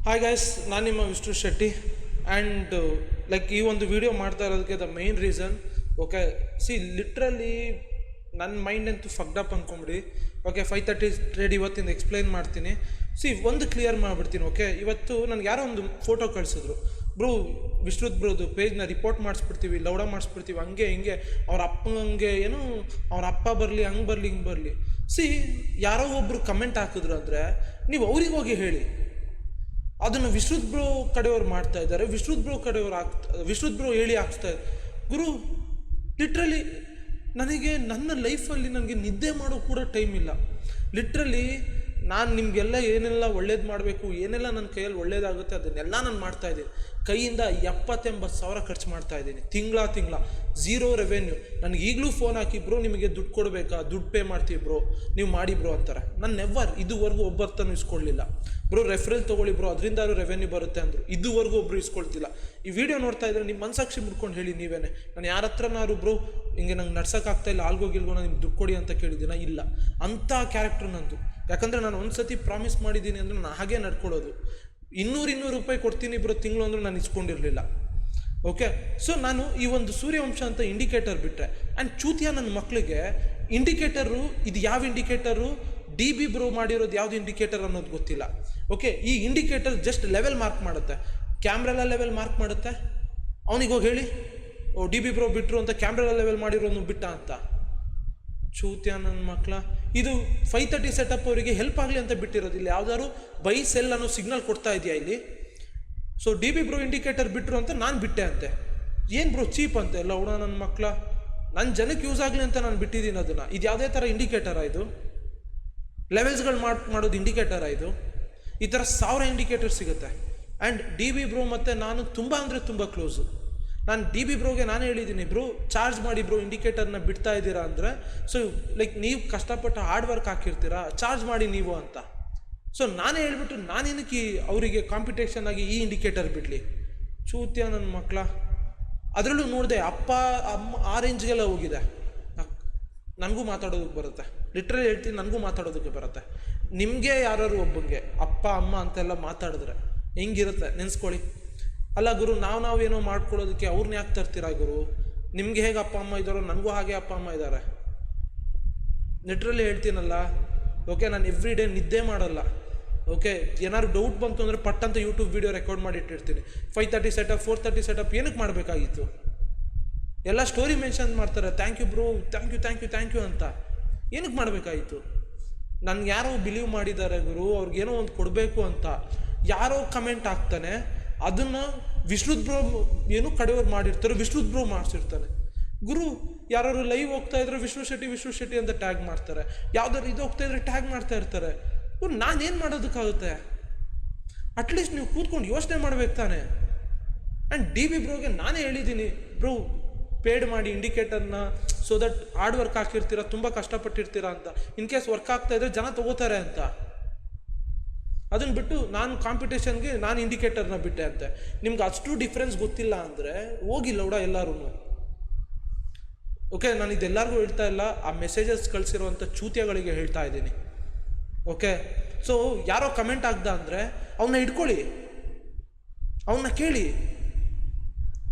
Hi guys, ನಾನು ನಿಮ್ಮ Vishnu Shetty and like ಈ ಒಂದು ವಿಡಿಯೋ ಮಾಡ್ತಾ ಇರೋದಕ್ಕೆ the main reason okay literally ನನ್ನ ಮೈಂಡ್ ಅಂತೂ ಫಕ್ಡಪ್ ಅಂದ್ಕೊಂಬಿಡಿ. ಓಕೆ 5:30 ಟ್ರೇಡ್ ಇವತ್ತಿಂದ ಎಕ್ಸ್ಪ್ಲೈನ್ ಮಾಡ್ತೀನಿ. ಒಂದು ಕ್ಲಿಯರ್ ಮಾಡಿಬಿಡ್ತೀನಿ. ಓಕೆ, ಇವತ್ತು ನನಗೆ ಯಾರೋ ಒಂದು ಫೋಟೋ ಕಳಿಸಿದ್ರು, ಬ್ರೋ ವಿಶ್ರುತ್ ಬ್ರೋದು ಪೇಜ್ನ ರಿಪೋರ್ಟ್ ಮಾಡಿಸ್ಬಿಡ್ತೀವಿ, ಲೌಡ ಮಾಡಿಸ್ಬಿಡ್ತೀವಿ, ಹಂಗೆ ಹಿಂಗೆ ಅವ್ರ ಅಪ್ಪಂಗೆ ಏನೋ ಅವ್ರ ಅಪ್ಪ ಬರಲಿ, ಹಂಗೆ ಬರಲಿ, ಹಿಂಗೆ ಬರಲಿ. ಯಾರೋ ಒಬ್ಬರು ಕಮೆಂಟ್ ಹಾಕಿದ್ರು ಅಂದರೆ ನೀವು ಅವ್ರಿಗೆ ಹೋಗಿ ಹೇಳಿ, ಅದನ್ನು ವಿಶ್ರುತ್ ಬ್ರೋ ಕಡೆಯವ್ರು ಮಾಡ್ತಾ ಇದ್ದಾರೆ, ವಿಶ್ರುತ್ ಬ್ರೋ ಹೇಳಿ ಹಾಕ್ಸ್ತಾ ಇದ್ದಾರೆ. ಗುರು ಲಿಟ್ರಲಿ ನನಗೆ ನನ್ನ ಲೈಫಲ್ಲಿ ನನಗೆ ನಿದ್ದೆ ಮಾಡೋ ಕೂಡ ಟೈಮ್ ಇಲ್ಲ. ಲಿಟ್ರಲಿ ನಾನು ನಿಮಗೆಲ್ಲ ಏನೆಲ್ಲ ಒಳ್ಳೇದು ಮಾಡಬೇಕು, ಏನೆಲ್ಲ ನನ್ನ ಕೈಯಲ್ಲಿ ಒಳ್ಳೇದಾಗುತ್ತೆ ಅದನ್ನೆಲ್ಲ ನಾನು ಮಾಡ್ತಾಯಿದ್ದೀನಿ. ಕೈಯಿಂದ 70-80 ಸಾವಿರ ಖರ್ಚು ಮಾಡ್ತಾಯಿದ್ದೀನಿ ತಿಂಗಳ ಝೀರೋ ರೆವೆನ್ಯೂ. ನನಗೆ ಈಗಲೂ ಫೋನ್ ಹಾಕಿ, ಬ್ರೋ ನಿಮಗೆ ದುಡ್ಡು ಕೊಡಬೇಕಾ, ದುಡ್ಡು ಪೇ ಮಾಡ್ತೀವಿ ಬ್ರೋ, ನೀವು ಮಾಡಿ ಬ್ರೋ ಅಂತಾರೆ. ನಾನು ನೆವರ್ ಇದುವರೆಗೂ ಒಬ್ಬರ್ತನೂ ಇಸ್ಕೊಳ್ಳಿಲ್ಲ. ಬ್ರೋ ರೆಫರೆಲ್ ತೊಗೊಳ್ಳಿ ಬ್ರೋ, ಅದರಿಂದಾದ್ರೂ ರೆವೆನ್ಯೂ ಬರುತ್ತೆ ಅಂದರು, ಇದುವರೆಗೂ ಒಬ್ಬರು ಇಸ್ಕೊಳ್ತಿಲ್ಲ. ಈ ವಿಡಿಯೋ ನೋಡ್ತಾ ಇದ್ರೆ ನಿಮ್ಮ ಮನಸಾಕ್ಷಿ ಮುಡ್ಕೊಂಡು ಹೇಳಿ ನೀವೇನೆ, ನಾನು ಯಾರ ಹತ್ರನಾದ್ರು ಬ್ರೋ ಹಿಂಗೆ ನಂಗೆ ನಡ್ಸೋಕ್ಕಾಗ್ತಾಯಿಲ್ಲ, ಆಲ್ಗೋಗಿಲ್ಗೋ ನಿಮ್ಗೆ ದುಡ್ಡು ಕೊಡಿ ಅಂತ ಕೇಳಿದ್ದೀನ? ಇಲ್ಲ, ಅಂಥ ಕ್ಯಾರೆಕ್ಟರ್ ನಂದು. ಯಾಕಂದರೆ ನಾನು ಒಂದು ಸತಿ ಪ್ರಾಮಿಸ್ ಮಾಡಿದ್ದೀನಿ ಅಂದರೆ ನಾನು ಹಾಗೆ ನಡ್ಕೊಳ್ಳೋದು. 200 ರೂಪಾಯಿ ಕೊಡ್ತೀನಿ ಬ್ರೋ ತಿಂಗಳು ಅಂದರೂ ನಾನು ಇಸ್ಕೊಂಡಿರಲಿಲ್ಲ. ಓಕೆ, ನಾನು ಈ ಒಂದು ಸೂರ್ಯವಂಶ ಅಂತ ಇಂಡಿಕೇಟರ್ ಬಿಟ್ಟರೆ ಆ್ಯಂಡ್ ಚೂತಿಯ ನನ್ನ ಮಕ್ಕಳಿಗೆ ಇಂಡಿಕೇಟರು ಇದು ಯಾವ ಇಂಡಿಕೇಟರು, DB ಬ್ರೋ ಮಾಡಿರೋದು ಯಾವುದು ಇಂಡಿಕೇಟರ್ ಅನ್ನೋದು ಗೊತ್ತಿಲ್ಲ. ಓಕೆ, ಈ ಇಂಡಿಕೇಟರ್ ಜಸ್ಟ್ ಲೆವೆಲ್ ಮಾರ್ಕ್ ಮಾಡುತ್ತೆ, ಕ್ಯಾಮ್ರೆಲ್ಲ ಲೆವೆಲ್ ಮಾರ್ಕ್ ಮಾಡುತ್ತೆ. ಅವನಿಗೆ ಹೋಗಿ ಹೇಳಿ, DB ಬ್ರೋ ಬಿಟ್ಟರು ಅಂತ, ಕ್ಯಾಮ್ರೆಲ್ಲ ಲೆವೆಲ್ ಮಾಡಿರೋನು ಬಿಟ್ಟ ಅಂತ. ಚೂತ್ಯ ನನ್ನ ಮಕ್ಕಳ, ಇದು 5:30 ಸೆಟಪ್ ಅವರಿಗೆ ಹೆಲ್ಪ್ ಆಗಲಿ ಅಂತ ಬಿಟ್ಟಿರೋದು. ಇಲ್ಲಿ ಯಾವ್ದಾದ್ರು ಬೈ ಸೆಲ್ ಅನ್ನೋ ಸಿಗ್ನಲ್ ಕೊಡ್ತಾ ಇದೆಯಾ ಇಲ್ಲಿ? DB ಬ್ರೋ ಇಂಡಿಕೇಟರ್ ಬಿಟ್ಟರು ಅಂತ ನಾನು ಬಿಟ್ಟೆ ಅಂತೆ. ಏನು ಬ್ರೋ ಚೀಪ್ ಅಂತೆ ಎಲ್ಲ ಉಡ ನನ್ನ ಮಕ್ಕಳ, ನನ್ನ ಜನಕ್ಕೆ ಯೂಸ್ ಆಗಲಿ ಅಂತ ನಾನು ಬಿಟ್ಟಿದ್ದೀನಿ ಅದನ್ನು. ಇದು ಯಾವುದೇ ಥರ ಇಂಡಿಕೇಟರಾ? ಇದು ಲೆವೆಲ್ಸ್ಗಳು ಮಾಡೋದು ಇಂಡಿಕೇಟರಾ? ಇದು ಈ ಥರ 1000 ಇಂಡಿಕೇಟರ್ ಸಿಗುತ್ತೆ. ಆ್ಯಂಡ್ DB ಬ್ರೋ ಮತ್ತು ನಾನು ತುಂಬ ಅಂದರೆ ತುಂಬ ಕ್ಲೋಸು. ನಾನು DB ಬ್ರೋಗೆ ನಾನು ಹೇಳಿದ್ದೀನಿ, ಬ್ರೋ ಚಾರ್ಜ್ ಮಾಡಿ ಬ್ರೋ ಇಂಡಿಕೇಟರ್ನ ಬಿಡ್ತಾ ಇದ್ದೀರಾ ಅಂದರೆ, ಲೈಕ್ ನೀವು ಕಷ್ಟಪಟ್ಟು ಹಾರ್ಡ್ ವರ್ಕ್ ಹಾಕಿರ್ತೀರಾ, ಚಾರ್ಜ್ ಮಾಡಿ ನೀವು ಅಂತ. ನಾನೇ ಹೇಳ್ಬಿಟ್ಟು ನಾನೇನಕ್ಕೆ ಅವರಿಗೆ ಕಾಂಪಿಟೇಷನ್ ಆಗಿ ಈ ಇಂಡಿಕೇಟರ್ ಬಿಡಲಿ? ಚೂತ್ಯ ನನ್ನ ಮಕ್ಕಳ. ಅದರಲ್ಲೂ ನೋಡಿದೆ ಅಪ್ಪ ಅಮ್ಮ ಆ ರೇಂಜ್ಗೆಲ್ಲ ಹೋಗಿದೆ. ನನಗೂ ಮಾತಾಡೋದಕ್ಕೆ ಬರುತ್ತೆ, ಲಿಟ್ರಲಿ ಹೇಳ್ತೀನಿ, ನನಗೂ ಮಾತಾಡೋದಕ್ಕೆ ಬರುತ್ತೆ. ನಿಮಗೆ ಯಾರು ಒಬ್ಬಂಗೆ ಅಪ್ಪ ಅಮ್ಮ ಅಂತೆಲ್ಲ ಮಾತಾಡಿದ್ರೆ ಹೆಂಗಿರುತ್ತೆ ನೆನೆಸ್ಕೊಳ್ಳಿ. ಅಲ್ಲ ಗುರು, ನಾವೇನೋ ಮಾಡ್ಕೊಳ್ಳೋದಕ್ಕೆ ಅವ್ರನ್ನ ಯಾಕೆ ತರ್ತೀರಾ ಗುರು? ನಿಮಗೆ ಹೇಗೆ ಅಪ್ಪ ಅಮ್ಮ ಇದ್ದಾರೋ ನನಗೂ ಹಾಗೆ ಅಪ್ಪ ಅಮ್ಮ ಇದ್ದಾರೆ. ಲಿಟ್ರಲಿ ಹೇಳ್ತೀನಲ್ಲ. ಓಕೆ, ನಾನು ಎವ್ರಿ ಡೇ ನಿದ್ದೆ ಮಾಡಲ್ಲ. ಓಕೆ, ಏನಾದ್ರು ಡೌಟ್ ಬಂತು ಅಂದರೆ ಪಟ್ಟಂತ ಯೂಟ್ಯೂಬ್ ವೀಡಿಯೋ ರೆಕಾರ್ಡ್ ಮಾಡಿ ಇಟ್ಟಿರ್ತೀನಿ. 5:30 ಸೆಟಪ್ 4:30 ಸೆಟಪ್ ಏನಕ್ಕೆ ಮಾಡಬೇಕಾಗಿತ್ತು? ಎಲ್ಲ ಸ್ಟೋರಿ ಮೆನ್ಷನ್ ಮಾಡ್ತಾರೆ, thank you bro, thank you ಅಂತ. ಏನಕ್ಕೆ ಮಾಡಬೇಕಾಗಿತ್ತು? ನನಗೆ ಯಾರೋ ಬಿಲೀವ್ ಮಾಡಿದ್ದಾರೆ ಗುರು, ಅವ್ರಿಗೇನೋ ಒಂದು ಕೊಡಬೇಕು ಅಂತ. ಯಾರೋ ಕಮೆಂಟ್ ಹಾಕ್ತಾನೆ, ಅದನ್ನು ವಿಶ್ರುತ್ ಬ್ರೋ ಏನೋ ಕಡೆಯವ್ರು ಮಾಡಿರ್ತಾರೆ, ವಿಶ್ರುತ್ ಬ್ರೋ ಮಾಡಿಸಿರ್ತಾನೆ. ಗುರು ಯಾರು ಲೈವ್ ಹೋಗ್ತಾ ಇದ್ರೆ ವಿಶ್ವ ಶೆಟ್ಟಿ ಅಂತ ಟ್ಯಾಗ್ ಮಾಡ್ತಾರೆ, ಯಾವ್ದಾದ್ರು ಇದು ಹೋಗ್ತಾ ಇದ್ರೆ ಟ್ಯಾಗ್ ಮಾಡ್ತಾ ಇರ್ತಾರೆ. ನಾನೇನು ಮಾಡೋದಕ್ಕಾಗುತ್ತೆ? ಅಟ್ಲೀಸ್ಟ್ ನೀವು ಕೂತ್ಕೊಂಡು ಯೋಚನೆ ಮಾಡ್ಬೇಕು ತಾನೆ. ಆ್ಯಂಡ್ DB ಬ್ರೋಗೆ ನಾನೇ ಹೇಳಿದ್ದೀನಿ, ಬ್ರೋ ಪೇಡ್ ಮಾಡಿ ಇಂಡಿಕೇಟರ್ನ, ದಟ್ ಹಾರ್ಡ್ ವರ್ಕ್ ಹಾಕಿರ್ತೀರ, ತುಂಬ ಕಷ್ಟಪಟ್ಟಿರ್ತೀರಾ ಅಂತ. ಇನ್ ಕೇಸ್ ವರ್ಕ್ ಆಗ್ತಾ ಇದ್ರೆ ಜನ ತಗೋತಾರೆ ಅಂತ. ಅದನ್ನು ಬಿಟ್ಟು ನಾನು ಕಾಂಪಿಟೇಷನ್ಗೆ ನಾನು ಇಂಡಿಕೇಟರ್ನ ಬಿಟ್ಟೆ ಅಂತೆ. ನಿಮ್ಗೆ ಅಷ್ಟು ಡಿಫ್ರೆನ್ಸ್ ಗೊತ್ತಿಲ್ಲ ಅಂದರೆ ಹೋಗಿ ಲೌಡ ಎಲ್ಲರೂ. ಓಕೆ, ನಾನು ಇದೆಲ್ಲರಿಗೂ ಹೇಳ್ತಾ ಇಲ್ಲ, ಆ ಮೆಸೇಜಸ್ ಕಳಿಸಿರುವಂಥ ಚೂತ್ಯಗಳಿಗೆ ಹೇಳ್ತಾ ಇದ್ದೀನಿ. ಓಕೆ, ಯಾರೋ ಕಮೆಂಟ್ ಆಗ್ದ ಅಂದರೆ ಅವನ್ನ ಇಟ್ಕೊಳ್ಳಿ, ಅವನ್ನ ಕೇಳಿ,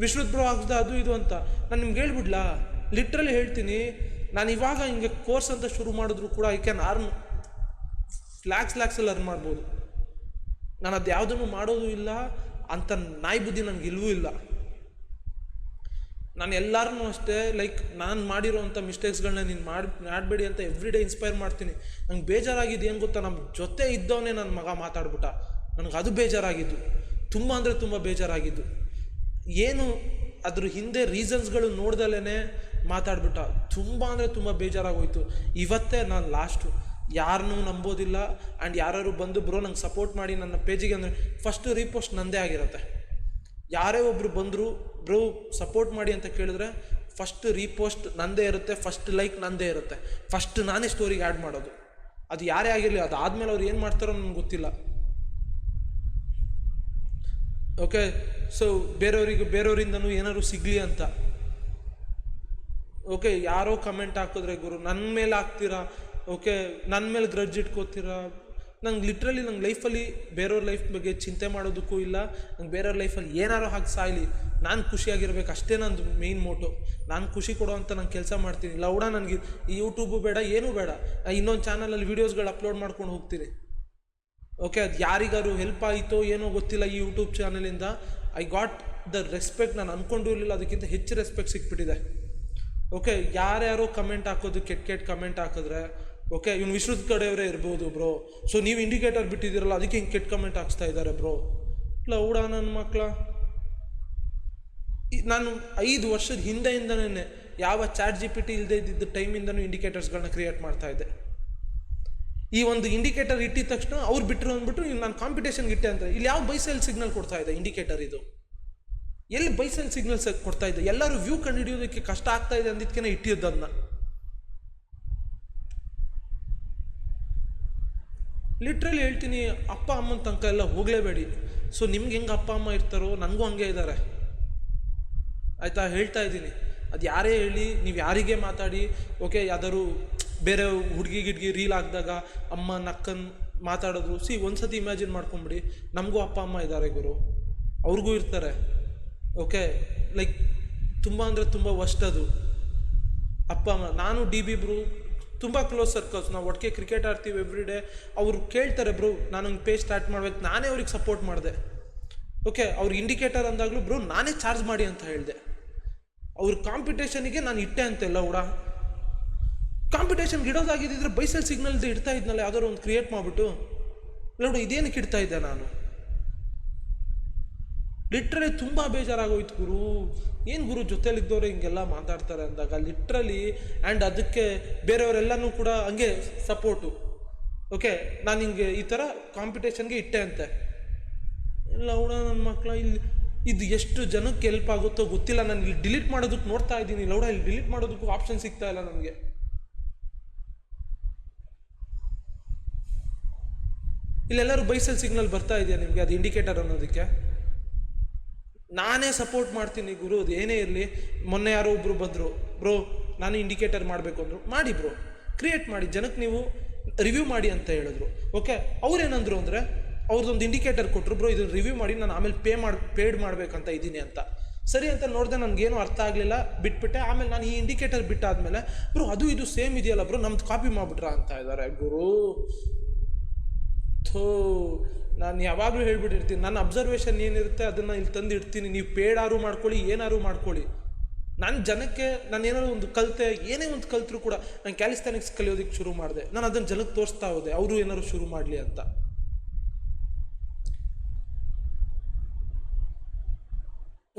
ವಿಶ್ರುತ್ ಬ್ರೋ ಆಗ್ದ ಅದು ಇದು ಅಂತ. ನಾನು ನಿಮ್ಗೆ ಹೇಳ್ಬಿಡ್ಲಾ? ಲಿಟ್ರಲಿ ಹೇಳ್ತೀನಿ, ನಾನು ಇವಾಗ ಹಿಂಗೆ ಕೋರ್ಸ್ ಅಂತ ಶುರು ಮಾಡಿದ್ರು ಕೂಡ ಐ ಕ್ಯಾನ್ ಅರ್ನ್ ಲ್ಯಾಕ್ಸಲ್ಲಿ ಅರ್ನ್ ಮಾಡ್ಬೋದು. ನಾನು ಅದು ಯಾವುದನ್ನು ಮಾಡೋದು ಇಲ್ಲ ಅಂತ ನಾಯಿ ಬುದ್ಧಿ ನನಗೆ ಇಲ್ಲವೂ ಇಲ್ಲ. ನಾನು ಎಲ್ಲರೂ ಅಷ್ಟೇ, ಲೈಕ್ ನಾನು ಮಾಡಿರೋವಂಥ ಮಿಸ್ಟೇಕ್ಸ್ಗಳನ್ನ ನೀನು ಮಾಡಬೇಡಿ ಅಂತ ಎವ್ರಿ ಡೇ ಇನ್ಸ್ಪೈರ್ ಮಾಡ್ತೀನಿ. ನಂಗೆ ಬೇಜಾರಾಗಿದ್ದು ಏನು ಗೊತ್ತಾ, ನಮ್ಮ ಜೊತೆ ಇದ್ದವನೇ ನನ್ನ ಮಗ ಮಾತಾಡ್ಬಿಟ್ಟ. ನನಗೆ ಅದು ಬೇಜಾರಾಗಿದ್ದು, ತುಂಬ ಅಂದರೆ ತುಂಬ ಬೇಜಾರಾಗಿದ್ದು. ಏನು ಅದ್ರ ಹಿಂದೆ ರೀಸನ್ಸ್ಗಳು ನೋಡ್ದಲೇ ಮಾತಾಡ್ಬಿಟ್ಟ. ತುಂಬ ಅಂದರೆ ತುಂಬ ಬೇಜಾರಾಗೋಯ್ತು. ಇವತ್ತೇ ನಾನು ಲಾಸ್ಟು, ಯಾರನ್ನೂ ನಂಬೋದಿಲ್ಲ. ಆ್ಯಂಡ್ ಯಾರು ಬಂದು ಬ್ರೋ ನಂಗೆ ಸಪೋರ್ಟ್ ಮಾಡಿ ನನ್ನ ಪೇಜಿಗೆ ಅಂದರೆ ಫಸ್ಟ್ ರೀಪೋಸ್ಟ್ ನಂದೇ ಆಗಿರುತ್ತೆ. ಯಾರೇ ಒಬ್ಬರು ಬಂದರು ಬ್ರೋ ಸಪೋರ್ಟ್ ಮಾಡಿ ಅಂತ ಕೇಳಿದ್ರೆ ಫಸ್ಟ್ ರೀಪೋಸ್ಟ್ ನಂದೇ ಇರುತ್ತೆ, ಫಸ್ಟ್ ಲೈಕ್ ನಂದೇ ಇರುತ್ತೆ, ಫಸ್ಟ್ ನಾನೇ ಸ್ಟೋರಿಗೆ ಆ್ಯಡ್ ಮಾಡೋದು. ಅದು ಯಾರೇ ಆಗಿರಲಿ, ಅದಾದಮೇಲೆ ಅವ್ರು ಏನು ಮಾಡ್ತಾರೋ ನನಗೆ ಗೊತ್ತಿಲ್ಲ. ಓಕೆ, ಬೇರೆಯವರಿಂದನೂ ಏನಾದ್ರು ಸಿಗಲಿ ಅಂತ. ಓಕೆ, ಯಾರೋ ಕಮೆಂಟ್ ಹಾಕಿದ್ರೆ ಗುರು ನನ್ನ ಮೇಲೆ ಹಾಕ್ತೀರಾ, ಓಕೆ ನನ್ನ ಮೇಲೆ ಗ್ರಡ್ಜ್ ಇಟ್ಕೋತೀರಾ, ನಂಗೆ ಲಿಟ್ರಲಿ ನಂಗೆ ಲೈಫಲ್ಲಿ ಬೇರೆಯವ್ರ ಲೈಫ್ ಬಗ್ಗೆ ಚಿಂತೆ ಮಾಡೋದಕ್ಕೂ ಇಲ್ಲ. ನಂಗೆ ಬೇರೆಯವ್ರ ಲೈಫಲ್ಲಿ ಏನಾರು ಹಾಕಿ ಸಾಯಲಿ, ನಾನು ಖುಷಿಯಾಗಿರ್ಬೇಕು, ಅಷ್ಟೇ ನಂದು ಮೇಯ್ನ್ ಮೋಟೋ. ನಾನು ಖುಷಿ ಕೊಡೋ ಅಂತ ನಾನು ಕೆಲಸ ಮಾಡ್ತೀನಿ. ಲೌಡ ನನಗೆ ಈ ಯೂಟ್ಯೂಬು ಬೇಡ, ಏನೂ ಬೇಡ. ಇನ್ನೊಂದು ಚಾನಲಲ್ಲಿ ವೀಡಿಯೋಸ್ಗಳು ಅಪ್ಲೋಡ್ ಮಾಡ್ಕೊಂಡು ಹೋಗ್ತೀನಿ. ಓಕೆ, ಅದು ಯಾರಿಗಾರು ಹೆಲ್ಪ್ ಆಯಿತೋ ಏನೋ ಗೊತ್ತಿಲ್ಲ, ಈ ಯೂಟ್ಯೂಬ್ ಚಾನಲಿಂದ ಐ ಗಾಟ್ ದ ರೆಸ್ಪೆಕ್ಟ್. ನಾನು ಅಂದ್ಕೊಂಡು ಇರಲಿಲ್ಲ, ಅದಕ್ಕಿಂತ ಹೆಚ್ಚು ರೆಸ್ಪೆಕ್ಟ್ ಸಿಕ್ಬಿಟ್ಟಿದೆ. ಓಕೆ, ಯಾರ್ಯಾರೋ ಕಮೆಂಟ್ ಹಾಕೋದು, ಕೆಟ್ಟ ಕಮೆಂಟ್ ಹಾಕಿದ್ರೆ, ಓಕೆ ಇವ್ನು ವಿಶ್ವದ ಕಡೆಯವರೇ ಇರ್ಬೋದು ಬ್ರೋ, ಸೊ ನೀವು ಇಂಡಿಕೇಟರ್ ಬಿಟ್ಟಿದ್ದೀರಲ್ಲ ಅದಕ್ಕೆ ಹಿಂಗೆ ಕೆಟ್ಟ ಕಮೆಂಟ್ ಹಾಕ್ಸ್ತಾ ಇದ್ದಾರೆ ಬ್ರೋ. ಲೌಡ ನನ್ನ ಮಕ್ಕಳ, ನಾನು 5 ವರ್ಷದ ಹಿಂದೆಯಿಂದನೇ ಯಾವ ChatGPT ಇಲ್ಲದೆ ಇದ್ದಿದ್ದ ಟೈಮಿಂದನೂ ಇಂಡಿಕೇಟರ್ಸ್ಗಳನ್ನ ಕ್ರಿಯೇಟ್ ಮಾಡ್ತಾ ಇದ್ದೆ. ಈ ಒಂದು ಇಂಡಿಕೇಟರ್ ಇಟ್ಟಿದ ತಕ್ಷಣ ಅವ್ರು ಬಿಟ್ಟರು ಅಂದ್ಬಿಟ್ಟು ನಾನು ಕಾಂಪಿಟೇಷನ್ಗೆ ಇಟ್ಟೆ ಅಂತ. ಇಲ್ಲಿ ಯಾವ ಬೈಸೆಲ್ ಸಿಗ್ನಲ್ ಕೊಡ್ತಾ ಇದೆ ಇಂಡಿಕೇಟರ್? ಇದು ಎಲ್ಲಿ ಬೈಸೆಲ್ ಸಿಗ್ನಲ್ಸ್ ಕೊಡ್ತಾ ಇದೆ? ಎಲ್ಲರೂ ವ್ಯೂ ಕಂಡುಹಿಡಿಯೋದಕ್ಕೆ ಕಷ್ಟ ಆಗ್ತಾ ಇದೆ ಅಂದಿದ್ಕೆ ಇಟ್ಟಿದ್ದನ್ನ. ಲಿಟ್ರಲಿ ಹೇಳ್ತೀನಿ, ಅಪ್ಪ ಅಮ್ಮನ ತನಕ ಎಲ್ಲ ಹೋಗಲೇಬೇಡಿ. ಸೊ ನಿಮ್ಗೆ ಹೆಂಗೆ ಅಪ್ಪ ಅಮ್ಮ ಇರ್ತಾರೋ ನನಗೂ ಹಂಗೆ ಇದ್ದಾರೆ ಆಯಿತಾ, ಹೇಳ್ತಾ ಇದ್ದೀನಿ. ಅದು ಯಾರೇ ಹೇಳಿ, ನೀವು ಯಾರಿಗೆ ಮಾತಾಡಿ, ಓಕೆ ಯಾವ್ದಾದ್ರು ಬೇರೆ ಹುಡುಗಿ ಗಿಡ್ಗಿ ರೀಲ್ ಹಾಕಿದಾಗ ಅಮ್ಮ ನಕ್ಕನ್ ಮಾತಾಡೋದು, ಒಂದ್ಸತಿ ಇಮ್ಯಾಜಿನ್ ಮಾಡ್ಕೊಂಬಿಡಿ, ನಮಗೂ ಅಪ್ಪ ಅಮ್ಮ ಇದ್ದಾರೆ ಗುರು, ಅವ್ರಿಗೂ ಇರ್ತಾರೆ. ಓಕೆ, ಲೈಕ್ ತುಂಬ ಅಂದರೆ ತುಂಬ ವರ್ಸ್ಟ್ ಅದು ಅಪ್ಪ ಅಮ್ಮ. ನಾನು DB ಬ್ರೋ ತುಂಬ ಕ್ಲೋಸ್ ಸರ್ಕಲ್ಸ್, ನಾವು ಒಟ್ಟಿಗೆ ಕ್ರಿಕೆಟ್ ಆಡ್ತೀವಿ ಎವ್ರಿ ಡೇ. ಅವ್ರು ಕೇಳ್ತಾರೆ ಬ್ರೋ ನಾನು ಒಂದು ಪೇಜ್ ಸ್ಟಾರ್ಟ್ ಮಾಡ್ಬೇಕು, ನಾನೇ ಅವ್ರಿಗೆ ಸಪೋರ್ಟ್ ಮಾಡಿದೆ. ಓಕೆ, ಅವ್ರಿಗೆ ಇಂಡಿಕೇಟರ್ ಅಂದಾಗಲೂ ಬ್ರೋ ನಾನೇ ಚಾರ್ಜ್ ಮಾಡಿ ಅಂತ ಹೇಳಿದೆ. ಅವ್ರ ಕಾಂಪಿಟೇಷನಿಗೆ ನಾನು ಇಟ್ಟೆ ಅಂತೆಲ್ಲ ಕೂಡ ಕಾಂಪಿಟೇಷನ್ಗೆ ಇಡೋದಾಗಿದ್ದಿದ್ರೆ ಬೈಸೆಲ್ ಸಿಗ್ನಲ್ದು ಇಡ್ತಾ ಇದ್ನಲ್ಲ, ಯಾವ್ದಾದ್ರು ಒಂದು ಕ್ರಿಯೇಟ್ ಮಾಡಿಬಿಟ್ಟು. ನೋಡು ಇದೇನಕ್ಕೆ ಇಡ್ತಾ ಇದ್ದೆ ನಾನು? ಲಿಟ್ರಲಿ ತುಂಬ ಬೇಜಾರಾಗೋಯ್ತು ಗುರು. ಏನು ಗುರು ಜೊತೆಲಿದ್ದವ್ರೆ ಹಿಂಗೆಲ್ಲ ಮಾತಾಡ್ತಾರೆ ಅಂದಾಗ ಲಿಟ್ರಲಿ. ಆ್ಯಂಡ್ ಅದಕ್ಕೆ ಬೇರೆಯವರೆಲ್ಲನೂ ಕೂಡ ಹಂಗೆ ಸಪೋರ್ಟು. ಓಕೆ, ನಾನು ಹಿಂಗೆ ಈ ಥರ ಕಾಂಪಿಟೇಷನ್ಗೆ ಇಟ್ಟೆ ಅಂತೆ. ಇಲ್ಲ ಅವಡ ನನ್ನ ಮಕ್ಕಳ, ಇಲ್ಲಿ ಇದು ಎಷ್ಟು ಜನಕ್ಕೆ ಹೆಲ್ಪ್ ಆಗುತ್ತೋ ಗೊತ್ತಿಲ್ಲ. ನಾನು ಇಲ್ಲಿ ಡಿಲೀಟ್ ಮಾಡೋದಕ್ಕೆ ನೋಡ್ತಾ ಇದ್ದೀನಿ, ಲೌಡ ಇಲ್ಲಿ ಡಿಲೀಟ್ ಮಾಡೋದಕ್ಕೂ ಆಪ್ಷನ್ ಸಿಗ್ತಾ ಇಲ್ಲ ನನಗೆ. ಇಲ್ಲೆಲ್ಲರೂ ಬೈಸೆಲ್ ಸಿಗ್ನಲ್ ಬರ್ತಾ ಇದೆಯಾ ನಿಮಗೆ? ಅದು ಇಂಡಿಕೇಟರ್ ಅನ್ನೋದಕ್ಕೆ ನಾನೇ ಸಪೋರ್ಟ್ ಮಾಡ್ತೀನಿ ಗುರು. ಅದು ಏನೇ ಇರಲಿ. ಮೊನ್ನೆ ಯಾರೋ ಒಬ್ಬರು ಬಂದರು, ಬ್ರೋ ನಾನು ಇಂಡಿಕೇಟರ್ ಮಾಡಬೇಕು ಅಂದರು. ಮಾಡಿ ಬ್ರೋ, ಕ್ರಿಯೇಟ್ ಮಾಡಿ, ಜನಕ್ಕೆ ನೀವು ರಿವ್ಯೂ ಮಾಡಿ ಅಂತ ಹೇಳಿದ್ರು. ಓಕೆ, ಅವ್ರೇನಂದ್ರು ಅಂದರೆ ಅವ್ರದ್ದೊಂದು ಇಂಡಿಕೇಟರ್ ಕೊಟ್ಟರು, ಬ್ರೋ ಇದನ್ನು ರಿವ್ಯೂ ಮಾಡಿ, ನಾನು ಆಮೇಲೆ ಪೇಡ್ ಮಾಡಬೇಕಂತ ಇದ್ದೀನಿ ಅಂತ. ಸರಿ ಅಂತ ನೋಡಿದೆ, ನನಗೇನು ಅರ್ಥ ಆಗಲಿಲ್ಲ, ಬಿಟ್ಬಿಟ್ಟೆ. ಆಮೇಲೆ ನಾನು ಈ ಇಂಡಿಕೇಟರ್ ಬಿಟ್ಟಾದ್ಮೇಲೆ ಬ್ರೋ ಅದು ಇದು ಸೇಮ್ ಇದೆಯಲ್ಲ ಬ್ರೋ, ನಮ್ದು ಕಾಪಿ ಮಾಡಿಬಿಟ್ರಾ ಅಂತ ಇದ್ದಾರೆ ಗುರು. ನಾನು ಯಾವಾಗಲೂ ಹೇಳ್ಬಿಟ್ಟಿರ್ತೀನಿ, ನನ್ನ ಅಬ್ಸರ್ವೇಷನ್ ಏನಿರುತ್ತೆ ಅದನ್ನು ಇಲ್ಲಿ ತಂದು ಇಡ್ತೀನಿ. ನೀವು ಪೇಡಾರು ಮಾಡ್ಕೊಳ್ಳಿ, ಏನಾರು ಮಾಡ್ಕೊಳ್ಳಿ. ನಾನು ಜನಕ್ಕೆ ನಾನು ಏನಾದ್ರು ಒಂದು ಕಲಿತೆ, ಏನೇ ಒಂದು ಕಲ್ತರೂ ಕೂಡ, ನಾನು ಕ್ಯಾಲಿಸ್ಥಾನಿಕ್ಸ್ ಕಲಿಯೋದಕ್ಕೆ ಶುರು ಮಾಡಿದೆ. ನಾನು ಅದನ್ನು ಜನಕ್ಕೆ ತೋರಿಸ್ತಾ ಹೋದೆ, ಅವರು ಏನಾದ್ರು ಶುರು ಮಾಡಲಿ ಅಂತ.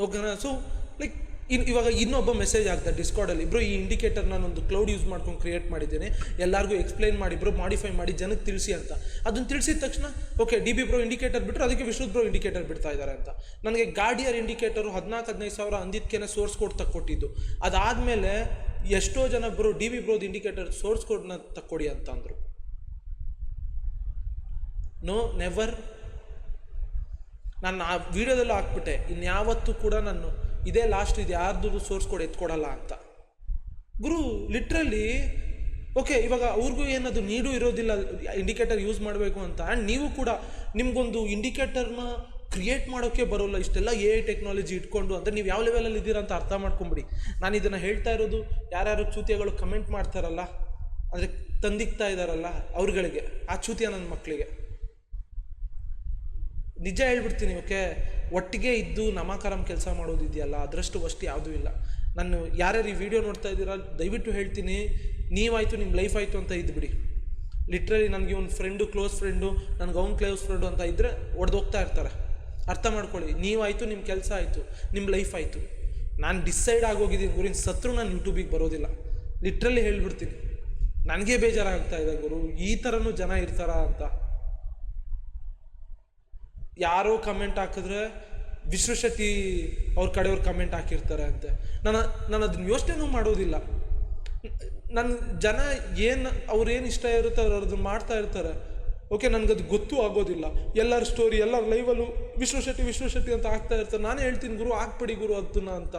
ಓಕೆನಾ? ಸೊ ಲೈಕ್ ಇವಾಗ ಇನ್ನೊಬ್ಬ ಮೆಸೇಜ್ ಆಗ್ತದೆ ಡಿಸ್ಕಾರ್ಡಲ್ಲಿ, ಬ್ರೋ ಈ ಇಂಡಿಕೇಟರ್ ನಾನೊಂದು ಕ್ಲೌಡ್ ಯೂಸ್ ಮಾಡ್ಕೊಂಡು ಕ್ರಿಯೇಟ್ ಮಾಡಿದ್ದೇನೆ, ಎಲ್ಲರಿಗೂ ಎಕ್ಸ್ಪ್ಲೈನ್ ಮಾಡಿ ಬ್ರೋ, ಮಾಡಿಫೈ ಮಾಡಿ ಜನಕ್ಕೆ ತಿಳಿಸಿ ಅಂತ. ಅದನ್ನು ತಿಳಿಸಿದ ತಕ್ಷಣ ಓಕೆ DB ಬ್ರೋ ಇಂಡಿಕೇಟರ್ ಬಿಟ್ಟರು, ಅದಕ್ಕೆ ವಿಶ್ವದ್ ಬ್ರೋ ಇಂಡಿಕೇಟರ್ ಬಿಡ್ತಾ ಇದ್ದಾರೆ ಅಂತ. ನನಗೆ ಗಾರ್ಡಿಯರ್ ಇಂಡಿಕೇಟರು 14-15 ಸಾವಿರ ಅಂದಿದ್ದಕ್ಕೇನೆ ಸೋರ್ಸ್ ಕೋಡ್ ತಕ್ಕೊಟ್ಟಿದ್ದು. ಅದಾದಮೇಲೆ ಎಷ್ಟೋ ಜನ ಬ್ರೋ DB ಬ್ರೋದು ಇಂಡಿಕೇಟರ್ ಸೋರ್ಸ್ ಕೋಡ್ನ ತಕ್ಕೊಡಿ ಅಂತ ಅಂದರು. No never. ನಾನು ಆ ವಿಡಿಯೋದಲ್ಲೂ ಹಾಕ್ಬಿಟ್ಟೆ, ಇನ್ಯಾವತ್ತೂ ಕೂಡ ನಾನು ಇದೇ ಲಾಸ್ಟ್, ಇದು ಯಾರ್ದು ಸೋರ್ಸ್ ಕೋಡ್ ಎತ್ಕೊಡಲ್ಲ ಅಂತ. ಗುರು ಲಿಟ್ರಲಿ ಓಕೆ, ಇವಾಗ ಅವ್ರಿಗೂ ಏನದು ನೀಡು ಇರೋದಿಲ್ಲ ಇಂಡಿಕೇಟರ್ ಯೂಸ್ ಮಾಡಬೇಕು ಅಂತ. ಆ್ಯಂಡ್ ನೀವು ಕೂಡ ನಿಮಗೊಂದು ಇಂಡಿಕೇಟರ್ನ ಕ್ರಿಯೇಟ್ ಮಾಡೋಕ್ಕೆ ಬರೋಲ್ಲ, ಇಷ್ಟೆಲ್ಲ AI ಟೆಕ್ನಾಲಜಿ ಇಟ್ಕೊಂಡು ಅಂದರೆ ನೀವು ಯಾವ ಲೆವೆಲಲ್ಲಿ ಇದ್ದೀರಾ ಅಂತ ಅರ್ಥ ಮಾಡ್ಕೊಂಬಿಡಿ. ನಾನು ಇದನ್ನು ಹೇಳ್ತಾ ಇರೋದು ಯಾರ್ಯಾರು ಚೂತಿಯಗಳು ಕಮೆಂಟ್ ಮಾಡ್ತಾರಲ್ಲ, ಅಂದರೆ ತಂದಿಕ್ತಾ ಇದ್ದಾರಲ್ಲ ಅವ್ರುಗಳಿಗೆ, ಆ ಚೂತಿಯ ನನ್ನ ಮಕ್ಕಳಿಗೆ ನಿಜ ಹೇಳ್ಬಿಡ್ತೀನಿ. ಓಕೆ, ಒಟ್ಟಿಗೆ ಇದ್ದು ನಮಾಕರಂ ಕೆಲಸ ಮಾಡೋದಿದೆಯಲ್ಲ, ಅದರಷ್ಟು ಅಷ್ಟು ಯಾವುದೂ ಇಲ್ಲ. ನಾನು ಯಾರ್ಯಾರು ಈ ವಿಡಿಯೋ ನೋಡ್ತಾ ಇದ್ದೀರಾ ದಯವಿಟ್ಟು ಹೇಳ್ತೀನಿ, ನೀವಾಯಿತು ನಿಮ್ಮ ಲೈಫ್ ಆಯಿತು ಅಂತ ಇದ್ಬಿಡಿ. ಲಿಟ್ರಲಿ ನನಗೆ ಒಂದು ಫ್ರೆಂಡು, ಕ್ಲೋಸ್ ಫ್ರೆಂಡು, ನನಗೆ ಅವ್ನು ಕ್ಲೋಸ್ ಫ್ರೆಂಡು ಅಂತ ಇದ್ದರೆ ಒಡೆದೋಗ್ತಾ ಇರ್ತಾರೆ. ಅರ್ಥ ಮಾಡ್ಕೊಳ್ಳಿ, ನೀವಾಯಿತು, ನಿಮ್ಮ ಕೆಲಸ ಆಯಿತು, ನಿಮ್ಮ ಲೈಫ್ ಆಯಿತು. ನಾನು ಡಿಸೈಡ್ ಆಗೋಗಿದ್ದೀನಿ ಗುರು, ಸತ್ರು ನಾನು ಯೂಟ್ಯೂಬಿಗೆ ಬರೋದಿಲ್ಲ. ಲಿಟ್ರಲಿ ಹೇಳ್ಬಿಡ್ತೀನಿ, ನನಗೆ ಬೇಜಾರಾಗ್ತಾ ಇದೆ ಗುರು, ಈ ಥರನೂ ಜನ ಇರ್ತಾರಾ ಅಂತ. ಯಾರೋ ಕಮೆಂಟ್ ಹಾಕಿದ್ರೆ ವಿಶ್ವಶೆಟ್ಟಿ ಅವ್ರ ಕಡೆಯವ್ರು ಕಮೆಂಟ್ ಹಾಕಿರ್ತಾರೆ ಅಂತೆ. ನಾನು ಅದನ್ನ ಯೋಚನೆನೂ ಮಾಡೋದಿಲ್ಲ. ನನ್ನ ಜನ ಏನು ಅವ್ರೇನು ಇಷ್ಟ ಇರುತ್ತೆ ಅವ್ರು ಅದನ್ನು ಮಾಡ್ತಾ ಇರ್ತಾರೆ. ಓಕೆ, ನನಗದು ಗೊತ್ತೂ ಆಗೋದಿಲ್ಲ. ಎಲ್ಲರ ಸ್ಟೋರಿ, ಎಲ್ಲರ ಲೈವಲ್ಲೂ ವಿಶ್ವಶೆಟ್ಟಿ ಅಂತ ಆಗ್ತಾ ಇರ್ತಾರೆ. ನಾನೇ ಹೇಳ್ತೀನಿ ಗುರು ಹಾಕ್ಬಿಡಿ ಗುರು ಅದನ್ನ ಅಂತ,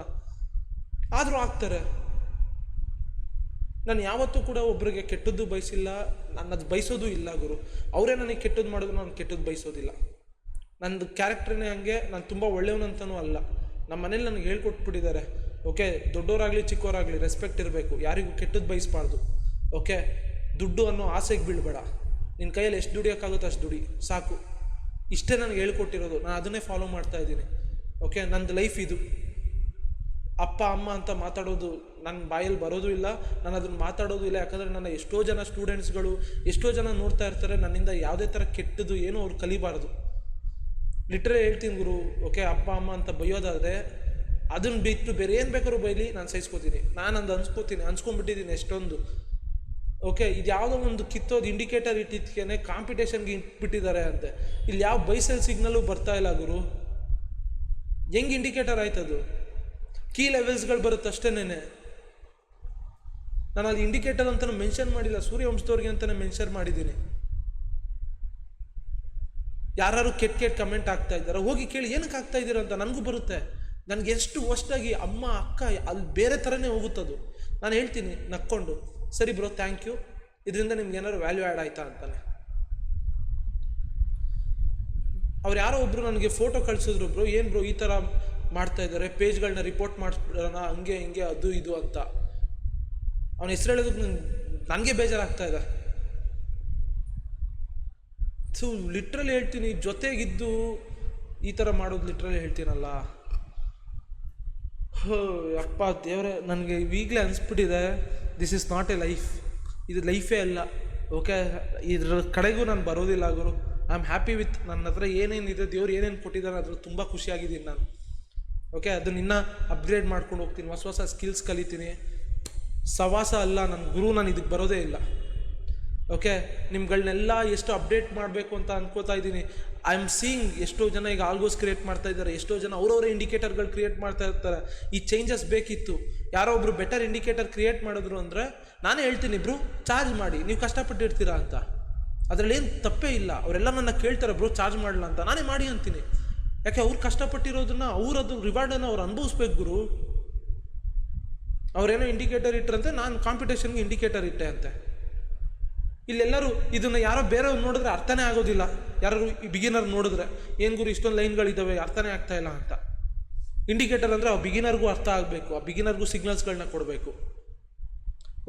ಆದರೂ ಆಗ್ತಾರೆ. ನಾನು ಯಾವತ್ತೂ ಕೂಡ ಒಬ್ಬರಿಗೆ ಕೆಟ್ಟದ್ದು ಬಯಸಿಲ್ಲ, ನಾನು ಅದು ಬಯಸೋದು ಇಲ್ಲ ಗುರು. ಅವರೇ ನನಗೆ ಕೆಟ್ಟದ್ದು ಮಾಡಿದ್ರು ನಾನು ಕೆಟ್ಟದ್ದು ಬಯಸೋದಿಲ್ಲ. ನಂದು ಕ್ಯಾರೆಕ್ಟ್ರೇ ಹಾಗೆ. ನಾನು ತುಂಬ ಒಳ್ಳೆಯವನಂತನೂ ಅಲ್ಲ. ನಮ್ಮ ಮನೇಲಿ ನನಗೆ ಹೇಳ್ಕೊಟ್ಬಿಟ್ಟಿದ್ದಾರೆ, ಓಕೆ, ದೊಡ್ಡವರಾಗಲಿ ಚಿಕ್ಕವರಾಗಲಿ ರೆಸ್ಪೆಕ್ಟ್ ಇರಬೇಕು, ಯಾರಿಗೂ ಕೆಟ್ಟದ್ದು ಬಯಸಬಾರ್ದು. ಓಕೆ, ದುಡ್ಡು ಅನ್ನೋ ಆಸೆಗೆ ಬೀಳಬೇಡ, ನಿನ್ನ ಕೈಯಲ್ಲಿ ಎಷ್ಟು ದುಡಿಯೋಕ್ಕಾಗುತ್ತೋ ಅಷ್ಟು ದುಡಿ ಸಾಕು. ಇಷ್ಟೇ ನನಗೆ ಹೇಳ್ಕೊಟ್ಟಿರೋದು, ನಾನು ಅದನ್ನೇ ಫಾಲೋ ಮಾಡ್ತಾ ಇದ್ದೀನಿ. ಓಕೆ, ನಂದು ಲೈಫ್ ಇದು. ಅಪ್ಪ ಅಮ್ಮ ಅಂತ ಮಾತಾಡೋದು ನನ್ನ ಬಾಯಲ್ಲಿ ಬರೋದು ಇಲ್ಲ, ನಾನು ಅದನ್ನು ಮಾತಾಡೋದು ಇಲ್ಲ. ಯಾಕಂದರೆ ನನ್ನ ಎಷ್ಟೋ ಜನ ಸ್ಟೂಡೆಂಟ್ಸ್ಗಳು, ಎಷ್ಟೋ ಜನ ನೋಡ್ತಾ ಇರ್ತಾರೆ, ನನ್ನಿಂದ ಯಾವುದೇ ಥರ ಕೆಟ್ಟದ್ದು ಏನೂ ಅವ್ರು ಕಲಿಬಾರ್ದು. ಲಿಟ್ರಲಿ ಹೇಳ್ತೀನಿ ಗುರು. ಓಕೆ, ಅಪ್ಪ ಅಮ್ಮ ಅಂತ ಬೈಯೋದಾದರೆ ಅದನ್ನು ಬಿಟ್ಟು ಬೇರೆ ಏನು ಬೇಕಾದ್ರೂ ಬೈಲಿ ನಾನು ಸಹಿಸ್ಕೋತೀನಿ. ನಾನು ಅಂದು ಅನ್ಸ್ಕೊಂಡ್ಬಿಟ್ಟಿದ್ದೀನಿ ಎಷ್ಟೊಂದು. ಓಕೆ, ಇದು ಯಾವುದೋ ಒಂದು ಕಿತ್ತೋದು ಇಂಡಿಕೇಟರ್ ಇಟ್ಟಿದ್ಕೇನೆ ಕಾಂಪಿಟೇಷನ್ಗೆ ಇಟ್ಬಿಟ್ಟಿದ್ದಾರೆ ಅಂತೆ. ಇಲ್ಲಿ ಯಾವ ಬೈಸಲ್ ಸಿಗ್ನಲ್ಲು ಬರ್ತಾ ಇಲ್ಲ ಗುರು. ಹೆಂಗೆ ಇಂಡಿಕೇಟರ್ ಆಯ್ತದು? ಕೀ ಲೆವೆಲ್ಸ್ಗಳು ಬರುತ್ತೆ ಅಷ್ಟೇನೆ. ನಾನು ಅಲ್ಲಿ ಇಂಡಿಕೇಟರ್ ಅಂತಲೂ ಮೆನ್ಷನ್ ಮಾಡಿಲ್ಲ, ಸೂರ್ಯವಂಶದವ್ರಿಗೆ ಅಂತಲೇ ಮೆನ್ಷನ್ ಮಾಡಿದ್ದೀನಿ. ಯಾರು ಕೆಟ್ಟ ಕಮೆಂಟ್ ಆಗ್ತಾ ಇದ್ದಾರೆ, ಹೋಗಿ ಕೇಳಿ ಏನಕ್ಕೆ ಆಗ್ತಾ ಇದ್ದೀರ ಅಂತ. ನನಗೂ ಬರುತ್ತೆ. ನನಗೆ ಎಷ್ಟು ವರ್ಷದಾಗಿ ಅಮ್ಮ ಅಕ್ಕ ಅಲ್ಲಿ ಬೇರೆ ಥರನೇ ಹೋಗುತ್ತದು. ನಾನು ಹೇಳ್ತೀನಿ ನಕ್ಕೊಂಡು, ಸರಿ ಬ್ರೋ ಥ್ಯಾಂಕ್ ಯು, ಇದರಿಂದ ನಿಮ್ಗೆ ಏನಾದ್ರು ವ್ಯಾಲ್ಯೂ ಆ್ಯಡ್ ಆಯ್ತಾ ಅಂತಾನೆ. ಅವ್ರು ಯಾರೋ ಒಬ್ಬರು ನನಗೆ ಫೋಟೋ ಕಳಿಸಿದ್ರು, ಬ್ರೋ ಏನು ಬ್ರೋ ಈ ಥರ ಮಾಡ್ತಾ ಇದ್ದಾರೆ, ಪೇಜ್ಗಳನ್ನ ರಿಪೋರ್ಟ್ ಮಾಡಿಸ್ಬಿಡೋಣ ಹಂಗೆ ಹಿಂಗೆ ಅದು ಇದು ಅಂತ. ಅವನ ಹೆಸರು ಹೇಳೋದಕ್ಕೆ ನನಗೆ ಬೇಜಾರಾಗ್ತಾ ಇದೆ. ಸೊ ಲಿಟ್ರಲಿ ಹೇಳ್ತೀನಿ, ಜೊತೆಗಿದ್ದು ಈ ಥರ ಮಾಡೋದು ಲಿಟ್ರಲಿ ಹೇಳ್ತೀನಲ್ಲ, ಅಪ್ಪ ದೇವರೇ, ನನಗೆ ಈಗಲೇ ಅನಿಸ್ಬಿಟ್ಟಿದೆ this is not a life. ಇದು ಲೈಫೇ ಅಲ್ಲ. ಓಕೆ, ಇದ್ರ ಕಡೆಗೂ ನಾನು ಬರೋದಿಲ್ಲ ಗುರು. ಐ ಆಮ್ ಹ್ಯಾಪಿ ವಿತ್ ನನ್ನ ಹತ್ರ ಏನೇನಿದೆ, ದೇವ್ರು ಏನೇನು ಕೊಟ್ಟಿದ್ದಾರೆ ಅದ್ರ ತುಂಬ ಖುಷಿಯಾಗಿದ್ದೀನಿ ನಾನು. ಓಕೆ, ಅದನ್ನ ಇನ್ನೂ ಅಪ್ಗ್ರೇಡ್ ಮಾಡ್ಕೊಂಡು ಹೋಗ್ತೀನಿ, ಹೊಸ ಹೊಸ ಸ್ಕಿಲ್ಸ್ ಕಲಿತೀನಿ. ಸವಾಸ ಅಲ್ಲ ನನ್ನ ಗುರು, ನಾನು ಇದಕ್ಕೆ ಬರೋದೇ ಇಲ್ಲ. ಓಕೆ, ನಿಮ್ಗಳನ್ನೆಲ್ಲ ಎಷ್ಟು ಅಪ್ಡೇಟ್ ಮಾಡಬೇಕು ಅಂತ ಅನ್ಕೋತಾ ಇದ್ದೀನಿ. ಐ ಆಮ್ ಸೀಯಿಂಗ್ ಎಷ್ಟೋ ಜನ ಈಗ ಆಲ್ಗೋಸ್ ಕ್ರಿಯೇಟ್ ಮಾಡ್ತಾ ಇದ್ದಾರೆ, ಎಷ್ಟೋ ಜನ ಅವರವರೇ ಇಂಡಿಕೇಟರ್ಗಳು ಕ್ರಿಯೇಟ್ ಮಾಡ್ತಾ ಇರ್ತಾರೆ. ಈ ಚೇಂಜಸ್ ಬೇಕಿತ್ತು. ಯಾರೋ ಒಬ್ರು ಬೆಟರ್ ಇಂಡಿಕೇಟರ್ ಕ್ರಿಯೇಟ್ ಮಾಡಿದ್ರು ಅಂದರೆ ನಾನೇ ಹೇಳ್ತೀನಿ, ಬ್ರೋ ಚಾರ್ಜ್ ಮಾಡಿ, ನೀವು ಕಷ್ಟಪಟ್ಟಿರ್ತೀರಾ ಅಂತ. ಅದರಲ್ಲಿ ಏನು ತಪ್ಪೇ ಇಲ್ಲ. ಅವರೆಲ್ಲ ನನ್ನ ಕೇಳ್ತಾರೆ, ಬ್ರೋ ಚಾರ್ಜ್ ಮಾಡಲ್ಲ ಅಂತ. ನಾನೇ ಮಾಡಿ ಅಂತೀನಿ. ಯಾಕೆ ಅವ್ರು ಕಷ್ಟಪಟ್ಟಿರೋದನ್ನ, ಅವ್ರದ್ದು ರಿವಾರ್ಡನ್ನು ಅವ್ರು ಅನುಭವಿಸ್ಬೇಕು ಗುರು. ಅವರೇನೋ ಇಂಡಿಕೇಟರ್ ಇಟ್ಟರಂತೆ, ನಾನು ಕಾಂಪಿಟೇಷನ್ಗೆ ಇಂಡಿಕೇಟರ್ ಇಟ್ಟೆ ಅಂತೆ. ಇಲ್ಲೆಲ್ಲರೂ ಇದನ್ನು ಯಾರೋ ಬೇರೆಯವ್ರು ನೋಡಿದ್ರೆ ಅರ್ಥನೇ ಆಗೋದಿಲ್ಲ. ಯಾರು ಬಿಗಿನರ್ ನೋಡಿದ್ರೆ, ಏನು ಗುರು ಇಷ್ಟೊಂದು ಲೈನ್ಗಳಿದ್ದಾವೆ ಅರ್ಥನೇ ಆಗ್ತಾ ಇಲ್ಲ ಅಂತ. ಇಂಡಿಕೇಟರ್ ಅಂದರೆ ಆ ಬಿಗಿನರ್ಗೂ ಅರ್ಥ ಆಗಬೇಕು, ಆ ಬಿಗಿನರ್ಗೂ ಸಿಗ್ನಲ್ಸ್ಗಳನ್ನ ಕೊಡಬೇಕು.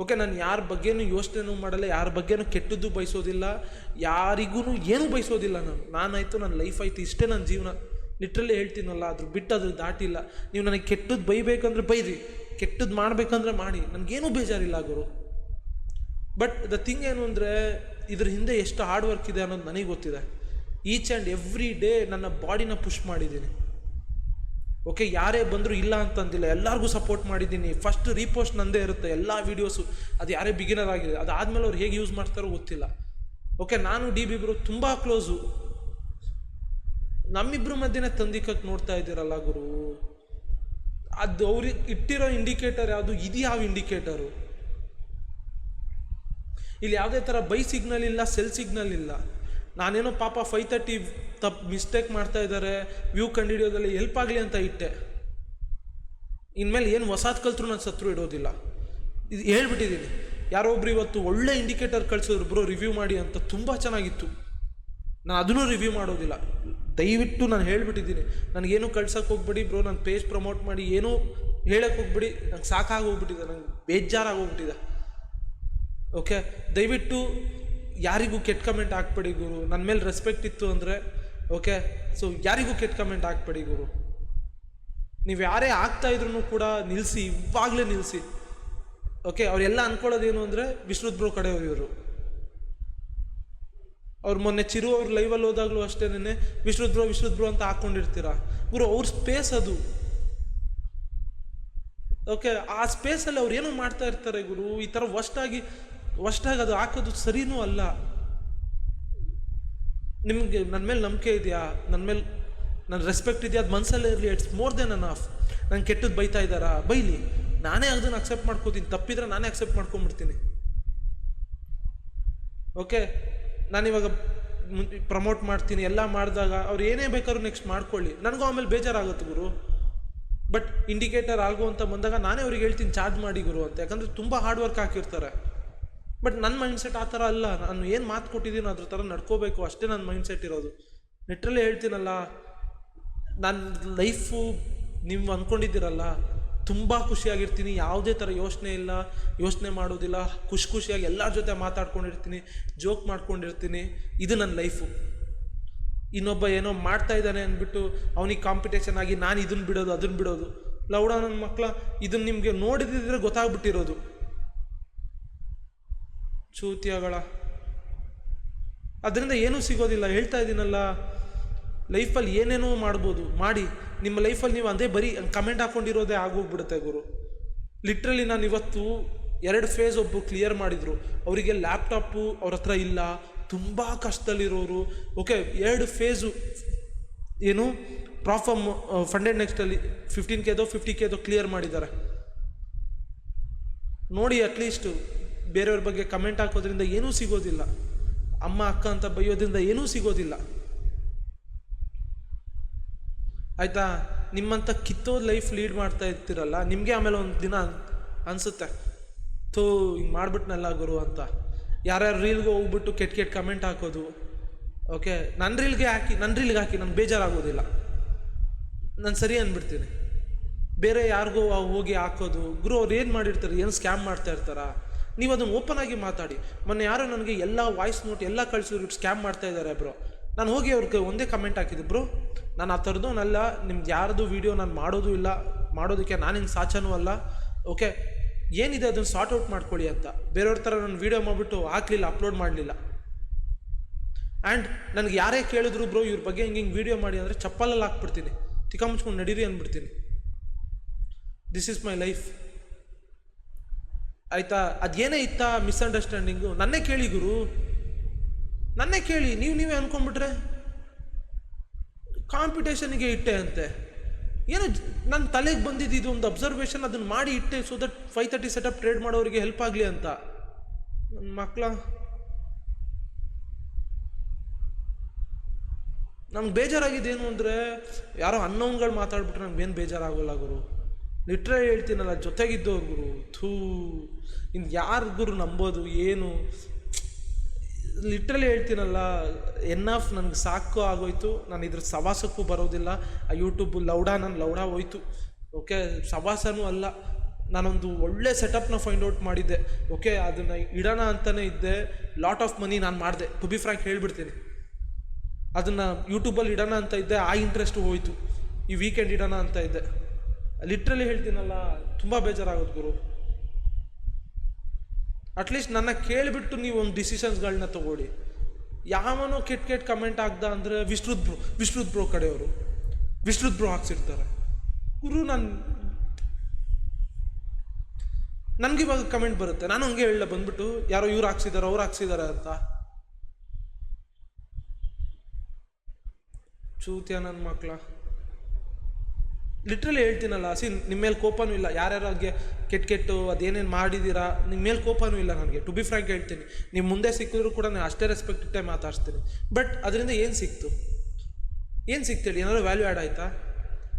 ಓಕೆ, ನಾನು ಯಾರ ಬಗ್ಗೆನೂ ಯೋಚನೆನೂ ಮಾಡಲ್ಲ, ಯಾರ ಬಗ್ಗೆನೂ ಕೆಟ್ಟದ್ದು ಬಯಸೋದಿಲ್ಲ, ಯಾರಿಗೂ ಏನೂ ಬಯಸೋದಿಲ್ಲ. ನಾನಾಯಿತು, ನನ್ನ ಲೈಫ್ ಆಯಿತು, ಇಷ್ಟೇ ನನ್ನ ಜೀವನ. ಲಿಟ್ರಲಿ ಹೇಳ್ತೀನಲ್ಲ, ಅದ್ರ ಬಿಟ್ಟು ಅದ್ರ ದಾಟಿಲ್ಲ. ನೀವು ನನಗೆ ಕೆಟ್ಟದ್ದು ಬೈಬೇಕಂದ್ರೆ ಬೈರಿ, ಕೆಟ್ಟದ್ದು ಮಾಡಬೇಕಂದ್ರೆ ಮಾಡಿ, ನನಗೇನೂ ಬೇಜಾರಿಲ್ಲ ಗುರು. ಬಟ್ ದ ಥಿಂಗ್ ಏನು ಅಂದರೆ, ಇದ್ರ ಹಿಂದೆ ಎಷ್ಟು ಹಾರ್ಡ್ ವರ್ಕ್ ಇದೆ ಅನ್ನೋದು ನನಗೆ ಗೊತ್ತಿದೆ. ಈಚ್ ಆ್ಯಂಡ್ ಎವ್ರಿ ಡೇ ನನ್ನ ಬಾಡಿನ ಪುಷ್ ಮಾಡಿದ್ದೀನಿ. ಓಕೆ, ಯಾರೇ ಬಂದರೂ ಇಲ್ಲ ಅಂತಂದಿಲ್ಲ, ಎಲ್ಲರಿಗೂ ಸಪೋರ್ಟ್ ಮಾಡಿದ್ದೀನಿ. ಫಸ್ಟ್ ರೀಪೋಸ್ಟ್ ನಂದೇ ಇರುತ್ತೆ ಎಲ್ಲ ವೀಡಿಯೋಸು. ಅದು ಯಾರೇ ಬಿಗಿನರ್ ಆಗಿದೆ, ಅದಾದಮೇಲೆ ಅವ್ರು ಹೇಗೆ ಯೂಸ್ ಮಾಡ್ತಾರೋ ಗೊತ್ತಿಲ್ಲ. ಓಕೆ, ನಾನು DB ಬ್ರೋ ತುಂಬ ಕ್ಲೋಸು. ನಮ್ಮಿಬ್ಬರ ಮಧ್ಯೆ ತಂದಿಕ್ಕಕ್ಕೆ ನೋಡ್ತಾ ಇದ್ದೀರಲ್ಲ ಗುರು, ಅದು ಅವ್ರಿಗೆ ಇಟ್ಟಿರೋ ಇಂಡಿಕೇಟರ್ ಯಾವುದು, ಇದು ಯಾವ ಇಂಡಿಕೇಟರು? ಇಲ್ಲಿ ಯಾವುದೇ ಥರ ಬೈ ಸಿಗ್ನಲ್ ಇಲ್ಲ, ಸೆಲ್ ಸಿಗ್ನಲ್ ಇಲ್ಲ. ನಾನೇನೋ ಪಾಪ 530 ಮಿಸ್ಟೇಕ್ ಮಾಡ್ತಾ ಇದ್ದಾರೆ, ವ್ಯೂ ಕಂಡುಹಿಡಿಯೋದಲ್ಲಿ ಹೆಲ್ಪ್ ಆಗಲಿ ಅಂತ ಇಟ್ಟೆ. ಇನ್ಮೇಲೆ ಏನು ಹೊಸಾದ್ ಕಲ್ತ್ರು ನಾನು ಸತ್ರು ಇಡೋದಿಲ್ಲ, ಇದು ಹೇಳ್ಬಿಟ್ಟಿದ್ದೀನಿ. ಯಾರೋ ಒಬ್ರು ಇವತ್ತು ಒಳ್ಳೆ ಇಂಡಿಕೇಟರ್ ಕಳಿಸಿದ್ರು, ಬ್ರೋ ರಿವ್ಯೂ ಮಾಡಿ ಅಂತ, ತುಂಬ ಚೆನ್ನಾಗಿತ್ತು. ನಾನು ಅದನ್ನೂ ರಿವ್ಯೂ ಮಾಡೋದಿಲ್ಲ. ದಯವಿಟ್ಟು ನಾನು ಹೇಳ್ಬಿಟ್ಟಿದ್ದೀನಿ, ನನಗೇನು ಕಳ್ಸೋಕ್ಕೆ ಹೋಗ್ಬಿಡಿ ಬ್ರೋ, ನನ್ನ ಪೇಜ್ ಪ್ರಮೋಟ್ ಮಾಡಿ ಏನೂ ಹೇಳಕ್ಕೆ ಹೋಗ್ಬಿಡಿ, ನಂಗೆ ಸಾಕಾಗೋಗ್ಬಿಟ್ಟಿದೆ, ನಂಗೆ ಬೇಜಾರಾಗೋಗ್ಬಿಟ್ಟಿದೆ. ಓಕೆ, ದಯವಿಟ್ಟು ಯಾರಿಗೂ ಕೆಟ್ಟ ಕಮೆಂಟ್ ಹಾಕ್ಬೇಡಿ ಗುರು. ನನ್ನ ಮೇಲೆ ರೆಸ್ಪೆಕ್ಟ್ ಇತ್ತು ಅಂದರೆ ಓಕೆ, ಸೊ ಯಾರಿಗೂ ಕೆಟ್ಟ ಕಮೆಂಟ್ ಹಾಕ್ಬೇಡಿ ಗುರು. ನೀವು ಯಾರೇ ಆಗ್ತಾ ಇದ್ರೂ ಕೂಡ ನಿಲ್ಲಿಸಿ, ಇವಾಗಲೇ ನಿಲ್ಲಿಸಿ. ಓಕೆ, ಅವರೆಲ್ಲ ಅಂದ್ಕೊಳ್ಳೋದೇನು ಅಂದರೆ ವಿಶ್ರುತ್ ಬ್ರೋ ಕಡೆಯವರು ಇವರು. ಅವ್ರು ಮೊನ್ನೆ ಚಿರು ಅವ್ರು ಲೈವಲ್ಲಿ ಹೋದಾಗಲೂ ಅಷ್ಟೇನೆ ವಿಶ್ರುತ್ ಬ್ರೋ ಅಂತ ಹಾಕ್ಕೊಂಡಿರ್ತೀರ ಗುರು. ಅವ್ರ ಸ್ಪೇಸ್ ಅದು. ಓಕೆ, ಆ ಸ್ಪೇಸಲ್ಲಿ ಅವ್ರು ಏನೋ ಮಾಡ್ತಾ ಇರ್ತಾರೆ ಗುರು. ಈ ಥರ ವರ್ಸ್ಟಾಗಿ ಅದು ಹಾಕೋದು ಸರಿನೂ ಅಲ್ಲ. ನಿಮಗೆ ನನ್ನ ಮೇಲೆ ನಂಬಿಕೆ ಇದೆಯಾ, ನನ್ನ ಮೇಲೆ ನನ್ನ ರೆಸ್ಪೆಕ್ಟ್ ಇದೆಯಾ, ಅದು ಮನಸ್ಸಲ್ಲೇ ಇರಲಿ. It's more than enough. ನಂಗೆ ಕೆಟ್ಟದ್ದು ಬೈತಾ ಇದ್ದಾರಾ, ಬೈಲಿ, ನಾನೇ ಅದನ್ನು ಅಕ್ಸೆಪ್ಟ್ ಮಾಡ್ಕೋತೀನಿ. ತಪ್ಪಿದ್ರೆ ನಾನೇ ಅಕ್ಸೆಪ್ಟ್ ಮಾಡ್ಕೊಂಬಿಡ್ತೀನಿ. ಓಕೆ, ನಾನಿವಾಗ ಪ್ರಮೋಟ್ ಮಾಡ್ತೀನಿ, ಎಲ್ಲ ಮಾಡಿದಾಗ ಅವ್ರು ಏನೇ ಬೇಕಾದ್ರೂ ನೆಕ್ಸ್ಟ್ ಮಾಡ್ಕೊಳ್ಳಿ, ನನಗೂ ಆಮೇಲೆ ಬೇಜಾರಾಗುತ್ತೆ ಗುರು. ಬಟ್ ಇಂಡಿಕೇಟರ್ ಆಗೋ ಅಂತ ಬಂದಾಗ ನಾನೇ ಅವ್ರಿಗೆ ಹೇಳ್ತೀನಿ ಚಾರ್ಜ್ ಮಾಡಿ ಗುರು ಅಂತ, ಯಾಕಂದರೆ ತುಂಬ ಹಾರ್ಡ್ ವರ್ಕ್ ಹಾಕಿರ್ತಾರೆ. ಬಟ್ ನನ್ನ ಮೈಂಡ್ಸೆಟ್ ಆ ಥರ ಅಲ್ಲ. ನಾನು ಏನು ಮಾತು ಕೊಟ್ಟಿದ್ದೀನೋ ಅದ್ರ ಥರ ನಡ್ಕೋಬೇಕು, ಅಷ್ಟೇ ನನ್ನ ಮೈಂಡ್ಸೆಟ್ ಇರೋದು. ಲಿಟ್ರಲಿ ಹೇಳ್ತೀನಲ್ಲ, ನನ್ನ ಲೈಫು ನೀವು ಅಂದ್ಕೊಂಡಿದ್ದೀರಲ್ಲ, ತುಂಬ ಖುಷಿಯಾಗಿರ್ತೀನಿ, ಯಾವುದೇ ಥರ ಯೋಚನೆ ಇಲ್ಲ, ಯೋಚನೆ ಮಾಡೋದಿಲ್ಲ, ಖುಷಿಯಾಗಿ ಎಲ್ಲರ ಜೊತೆ ಮಾತಾಡ್ಕೊಂಡಿರ್ತೀನಿ, ಜೋಕ್ ಮಾಡ್ಕೊಂಡಿರ್ತೀನಿ. ಇದು ನನ್ನ ಲೈಫು. ಇನ್ನೊಬ್ಬ ಏನೋ ಮಾಡ್ತಾ ಇದ್ದಾನೆ ಅಂದ್ಬಿಟ್ಟು ಅವನಿಗೆ ಕಾಂಪಿಟೇಷನ್ ಆಗಿ ನಾನು ಇದನ್ನು ಬಿಡೋದು ಅದನ್ನು ಬಿಡೋದು. ಲೌಡ ನನ್ನ ಮಕ್ಕಳ, ಇದನ್ನು ನಿಮಗೆ ನೋಡಿದ್ರೆ ಗೊತ್ತಾಗ್ಬಿಟ್ಟಿರೋದು ಚೂತಿಯಾಗಳ. ಅದರಿಂದ ಏನೂ ಸಿಗೋದಿಲ್ಲ. ಹೇಳ್ತಾ ಇದ್ದೀನಲ್ಲ, ಲೈಫಲ್ಲಿ ಏನೇನೋ ಮಾಡ್ಬೋದು, ಮಾಡಿ ನಿಮ್ಮ ಲೈಫಲ್ಲಿ ನೀವು ಅದೇ ಬರೀ ಕಮೆಂಟ್ ಹಾಕ್ಕೊಂಡಿರೋದೇ ಆಗೋಗ್ಬಿಡುತ್ತೆ ಗುರು. ಲಿಟ್ರಲಿ ನಾನು ಇವತ್ತು 2 ಫೇಸ್ ಒಬ್ಬರು ಕ್ಲಿಯರ್ ಮಾಡಿದರು. ಅವರಿಗೆ ಲ್ಯಾಪ್ಟಾಪು ಅವ್ರ ಹತ್ರ ಇಲ್ಲ, ತುಂಬ ಕಷ್ಟದಲ್ಲಿರೋರು. ಓಕೆ, 2 ಫೇಸು ಏನು ಪ್ರಾಫಮ್ ಫಂಡೆಡ್ ನೆಕ್ಸ್ಟಲ್ಲಿ 15K 50K ಕ್ಲಿಯರ್ ಮಾಡಿದ್ದಾರೆ ನೋಡಿ. ಅಟ್ಲೀಸ್ಟು ಬೇರೆಯವ್ರ ಬಗ್ಗೆ ಕಮೆಂಟ್ ಹಾಕೋದ್ರಿಂದ ಏನೂ ಸಿಗೋದಿಲ್ಲ, ಅಮ್ಮ ಅಕ್ಕ ಅಂತ ಬೈಯೋದ್ರಿಂದ ಏನೂ ಸಿಗೋದಿಲ್ಲ. ಆಯಿತಾ? ನಿಮ್ಮಂಥ ಕಿತ್ತೋದು ಲೈಫ್ ಲೀಡ್ ಮಾಡ್ತಾ ಇರ್ತೀರಲ್ಲ, ನಿಮಗೆ ಆಮೇಲೆ ಒಂದು ದಿನ ಅನಿಸುತ್ತೆ, ಹಿಂಗೆ ಮಾಡ್ಬಿಟ್ನಲ್ಲ ಗುರು ಅಂತ. ಯಾರ್ಯಾರು ರೀಲ್ಗೆ ಹೋಗ್ಬಿಟ್ಟು ಕೆಟ್ಟ ಕಮೆಂಟ್ ಹಾಕೋದು. ಓಕೆ, ನನ್ನ ರೀಲ್ಗೆ ಹಾಕಿ ನನಗೆ ಬೇಜಾರಾಗೋದಿಲ್ಲ, ನಾನು ಸರಿ ಅಂದ್ಬಿಡ್ತೀನಿ. ಬೇರೆ ಯಾರಿಗೂ ಹೋಗಿ ಹಾಕೋದು, ಗುರು ಅವ್ರು ಏನು ಮಾಡಿರ್ತಾರೆ, ಏನು ಸ್ಕ್ಯಾಮ್ ಮಾಡ್ತಾ ಇರ್ತಾರ, ನೀವು ಅದನ್ನು ಓಪನ್ ಆಗಿ ಮಾತಾಡಿ. ಮೊನ್ನೆ ಯಾರೋ ನನಗೆ ಎಲ್ಲ ವಾಯ್ಸ್ ನೋಟ್ ಎಲ್ಲ ಕಳಿಸಿದ್ರು ಸ್ಕ್ಯಾಮ್ ಮಾಡ್ತಾ ಇದ್ದಾರೆ ಬ್ರೋ. ನಾನು ಹೋಗಿ ಅವ್ರಿಗೆ ಒಂದೇ ಕಮೆಂಟ್ ಹಾಕಿದ್ದೆ, ಬ್ರೋ ನಾನು ಆ ಥರದವನಲ್ಲ, ನಿಮ್ದು ಯಾರ್ದು ವೀಡಿಯೋ ನಾನು ಮಾಡೋದು ಇಲ್ಲ, ಮಾಡೋದಕ್ಕೆ ನಾನೇನು ಸಾಚನೂ ಅಲ್ಲ. ಓಕೆ, ಏನಿದೆ ಅದನ್ನು ಸಾರ್ಟ್ ಔಟ್ ಮಾಡ್ಕೊಳ್ಳಿ ಅಂತ. ಬೇರೆಯವ್ರ ಥರ ನಾನು ವೀಡಿಯೋ ಮಾಡಿಬಿಟ್ಟು ಹಾಕಲಿಲ್ಲ, ಅಪ್ಲೋಡ್ ಮಾಡಲಿಲ್ಲ. ಆ್ಯಂಡ್ ನನಗೆ ಯಾರೇ ಕೇಳಿದ್ರು ಬ್ರೋ ಇವ್ರ ಬಗ್ಗೆ ಹಿಂಗೆ ವೀಡಿಯೋ ಮಾಡಿ ಅಂದರೆ ಚಪ್ಪಲಲ್ಲಿ ಹಾಕ್ಬಿಡ್ತೀನಿ, ತಿಕ್ಕ ಮುಚ್ಕೊಂಡು ನಡೀರಿ ಅಂದ್ಬಿಡ್ತೀನಿ. This is my life. ಆಯಿತಾ? ಅದೇನೇ ಇತ್ತಾ ಮಿಸ್ಅಂಡರ್ಸ್ಟ್ಯಾಂಡಿಂಗು, ನನ್ನೇ ಕೇಳಿ ಗುರು, ನನ್ನೇ ಕೇಳಿ. ನೀವೇ ಅಂದ್ಕೊಂಡ್ಬಿಟ್ರೆ ಕಾಂಪಿಟೇಷನ್ಗೆ ಇಟ್ಟೆ ಅಂತೆ. ಏನು ನನ್ನ ತಲೆಗೆ ಬಂದಿದ್ದು ಇದು ಒಂದು ಅಬ್ಸರ್ವೇಷನ್, ಅದನ್ನು ಮಾಡಿ ಇಟ್ಟೆ ಸೊ ದಟ್ 530 ಸೆಟಪ್ ಟ್ರೇಡ್ ಮಾಡೋರಿಗೆ ಹೆಲ್ಪ್ ಆಗಲಿ ಅಂತ. ನನ್ನ ಮಕ್ಕಳ, ನಮ್ಗೆ ಬೇಜಾರಾಗಿದ್ದೇನು ಅಂದರೆ ಯಾರೋ ಅನ್ನೋನ್ಗಳು ಮಾತಾಡ್ಬಿಟ್ರೆ ನಮ್ಗೇನು ಬೇಜಾರಾಗೋಲ್ಲ ಗುರು. ಲಿಟ್ರಲಿ ಹೇಳ್ತೀನಲ್ಲ, ಜೊತೆಗಿದ್ದವ್ರು ಗುರು, ಇನ್ನು ಯಾರು ಗುರು ನಂಬೋದು ಏನು. ಲಿಟ್ರಲಿ ಹೇಳ್ತೀನಲ್ಲ, ಎನ್ನಫ್, ನನಗೆ ಸಾಕು ಆಗೋಯ್ತು. ನಾನು ಇದ್ರ ಸವಾಸಕ್ಕೂ ಬರೋದಿಲ್ಲ. ಆ ಯೂಟ್ಯೂಬು ನನ್ನ ಲೌಡ ಹೋಯ್ತು. ಓಕೆ, ಸವಾಸನೂ ಅಲ್ಲ. ನಾನೊಂದು ಒಳ್ಳೆ ಸೆಟಪ್ನ ಫೈಂಡ್ ಔಟ್ ಮಾಡಿದ್ದೆ. ಓಕೆ, ಅದನ್ನು ಇಡೋಣ ಅಂತಲೇ ಇದ್ದೆ. ಲಾಟ್ ಆಫ್ ಮನಿ ನಾನು ಮಾಡಿದೆ, ಟು ಬಿ ಫ್ರ್ಯಾಂಕ್ ಹೇಳ್ಬಿಡ್ತೀನಿ. ಅದನ್ನು ಯೂಟ್ಯೂಬಲ್ಲಿ ಇಡೋಣ ಅಂತ ಇದ್ದೆ, ಆ ಇಂಟ್ರೆಸ್ಟು ಹೋಯಿತು. ಈ ವೀಕೆಂಡ್ ಇಡೋಣ ಅಂತ ಇದ್ದೆ. ಲಿಟ್ರಲಿ ಹೇಳ್ತೀನಲ್ಲ, ತುಂಬ ಬೇಜಾರಾಗೋದು ಗುರು. ಅಟ್ಲೀಸ್ಟ್ ನನ್ನ ಕೇಳಿಬಿಟ್ಟು ನೀವು ಒಂದು ಡಿಸಿಷನ್ಸ್ಗಳನ್ನ ತೊಗೊಳ್ಳಿ. ಯಾವನೋ ಕೆಟ್ಟ ಕಮೆಂಟ್ ಆಗ್ದ ಅಂದರೆ ವಿಶ್ರುತ್ ಬ್ರೋ ಕಡೆಯವರು ವಿಶ್ರುತ್ ಬ್ರೋ ಹಾಕ್ಸಿರ್ತಾರೆ ಗುರು. ನನಗಿವಾಗ ಕಮೆಂಟ್ ಬರುತ್ತೆ, ನಾನು ಹಂಗೆ ಹೇಳಲ್ಲ ಬಂದ್ಬಿಟ್ಟು ಯಾರೋ ಇವ್ರು ಹಾಕ್ಸಿದ್ದಾರೆ ಅವ್ರು ಹಾಕ್ಸಿದ್ದಾರೆ ಅಂತ. ಚೂತ್ಯ ನನ್ನ ಮಕ್ಕಳ. ಲಿಟ್ರಲಿ ಹೇಳ್ತೀನಲ್ಲ, ನಿಮ್ಮ ಮೇಲೆ ಕೋಪನೂ ಇಲ್ಲ. ಯಾರ್ಯಾರಿಗೆ ಕೆಟ್ಟು ಅದೇನೇನು ಮಾಡಿದ್ದೀರಾ, ನಿಮ್ಮ ಮೇಲೆ ಕೋಪನೂ ಇಲ್ಲ ನನಗೆ. ಟು ಬಿ ಫ್ರ್ಯಾಂಕ್ ಹೇಳ್ತೀನಿ, ನೀವು ಮುಂದೆ ಸಿಕ್ಕಿದ್ರು ಕೂಡ ನಾನು ಅಷ್ಟೇ ರೆಸ್ಪೆಕ್ಟ್ ಇಟ್ಟೆ ಮಾತಾಡ್ತೀನಿ. ಬಟ್ ಅದರಿಂದ ಏನು ಸಿಕ್ತು ಹೇಳಿ? ಏನಾದ್ರು ವ್ಯಾಲ್ಯೂ ಆ್ಯಡ್ ಆಯಿತಾ?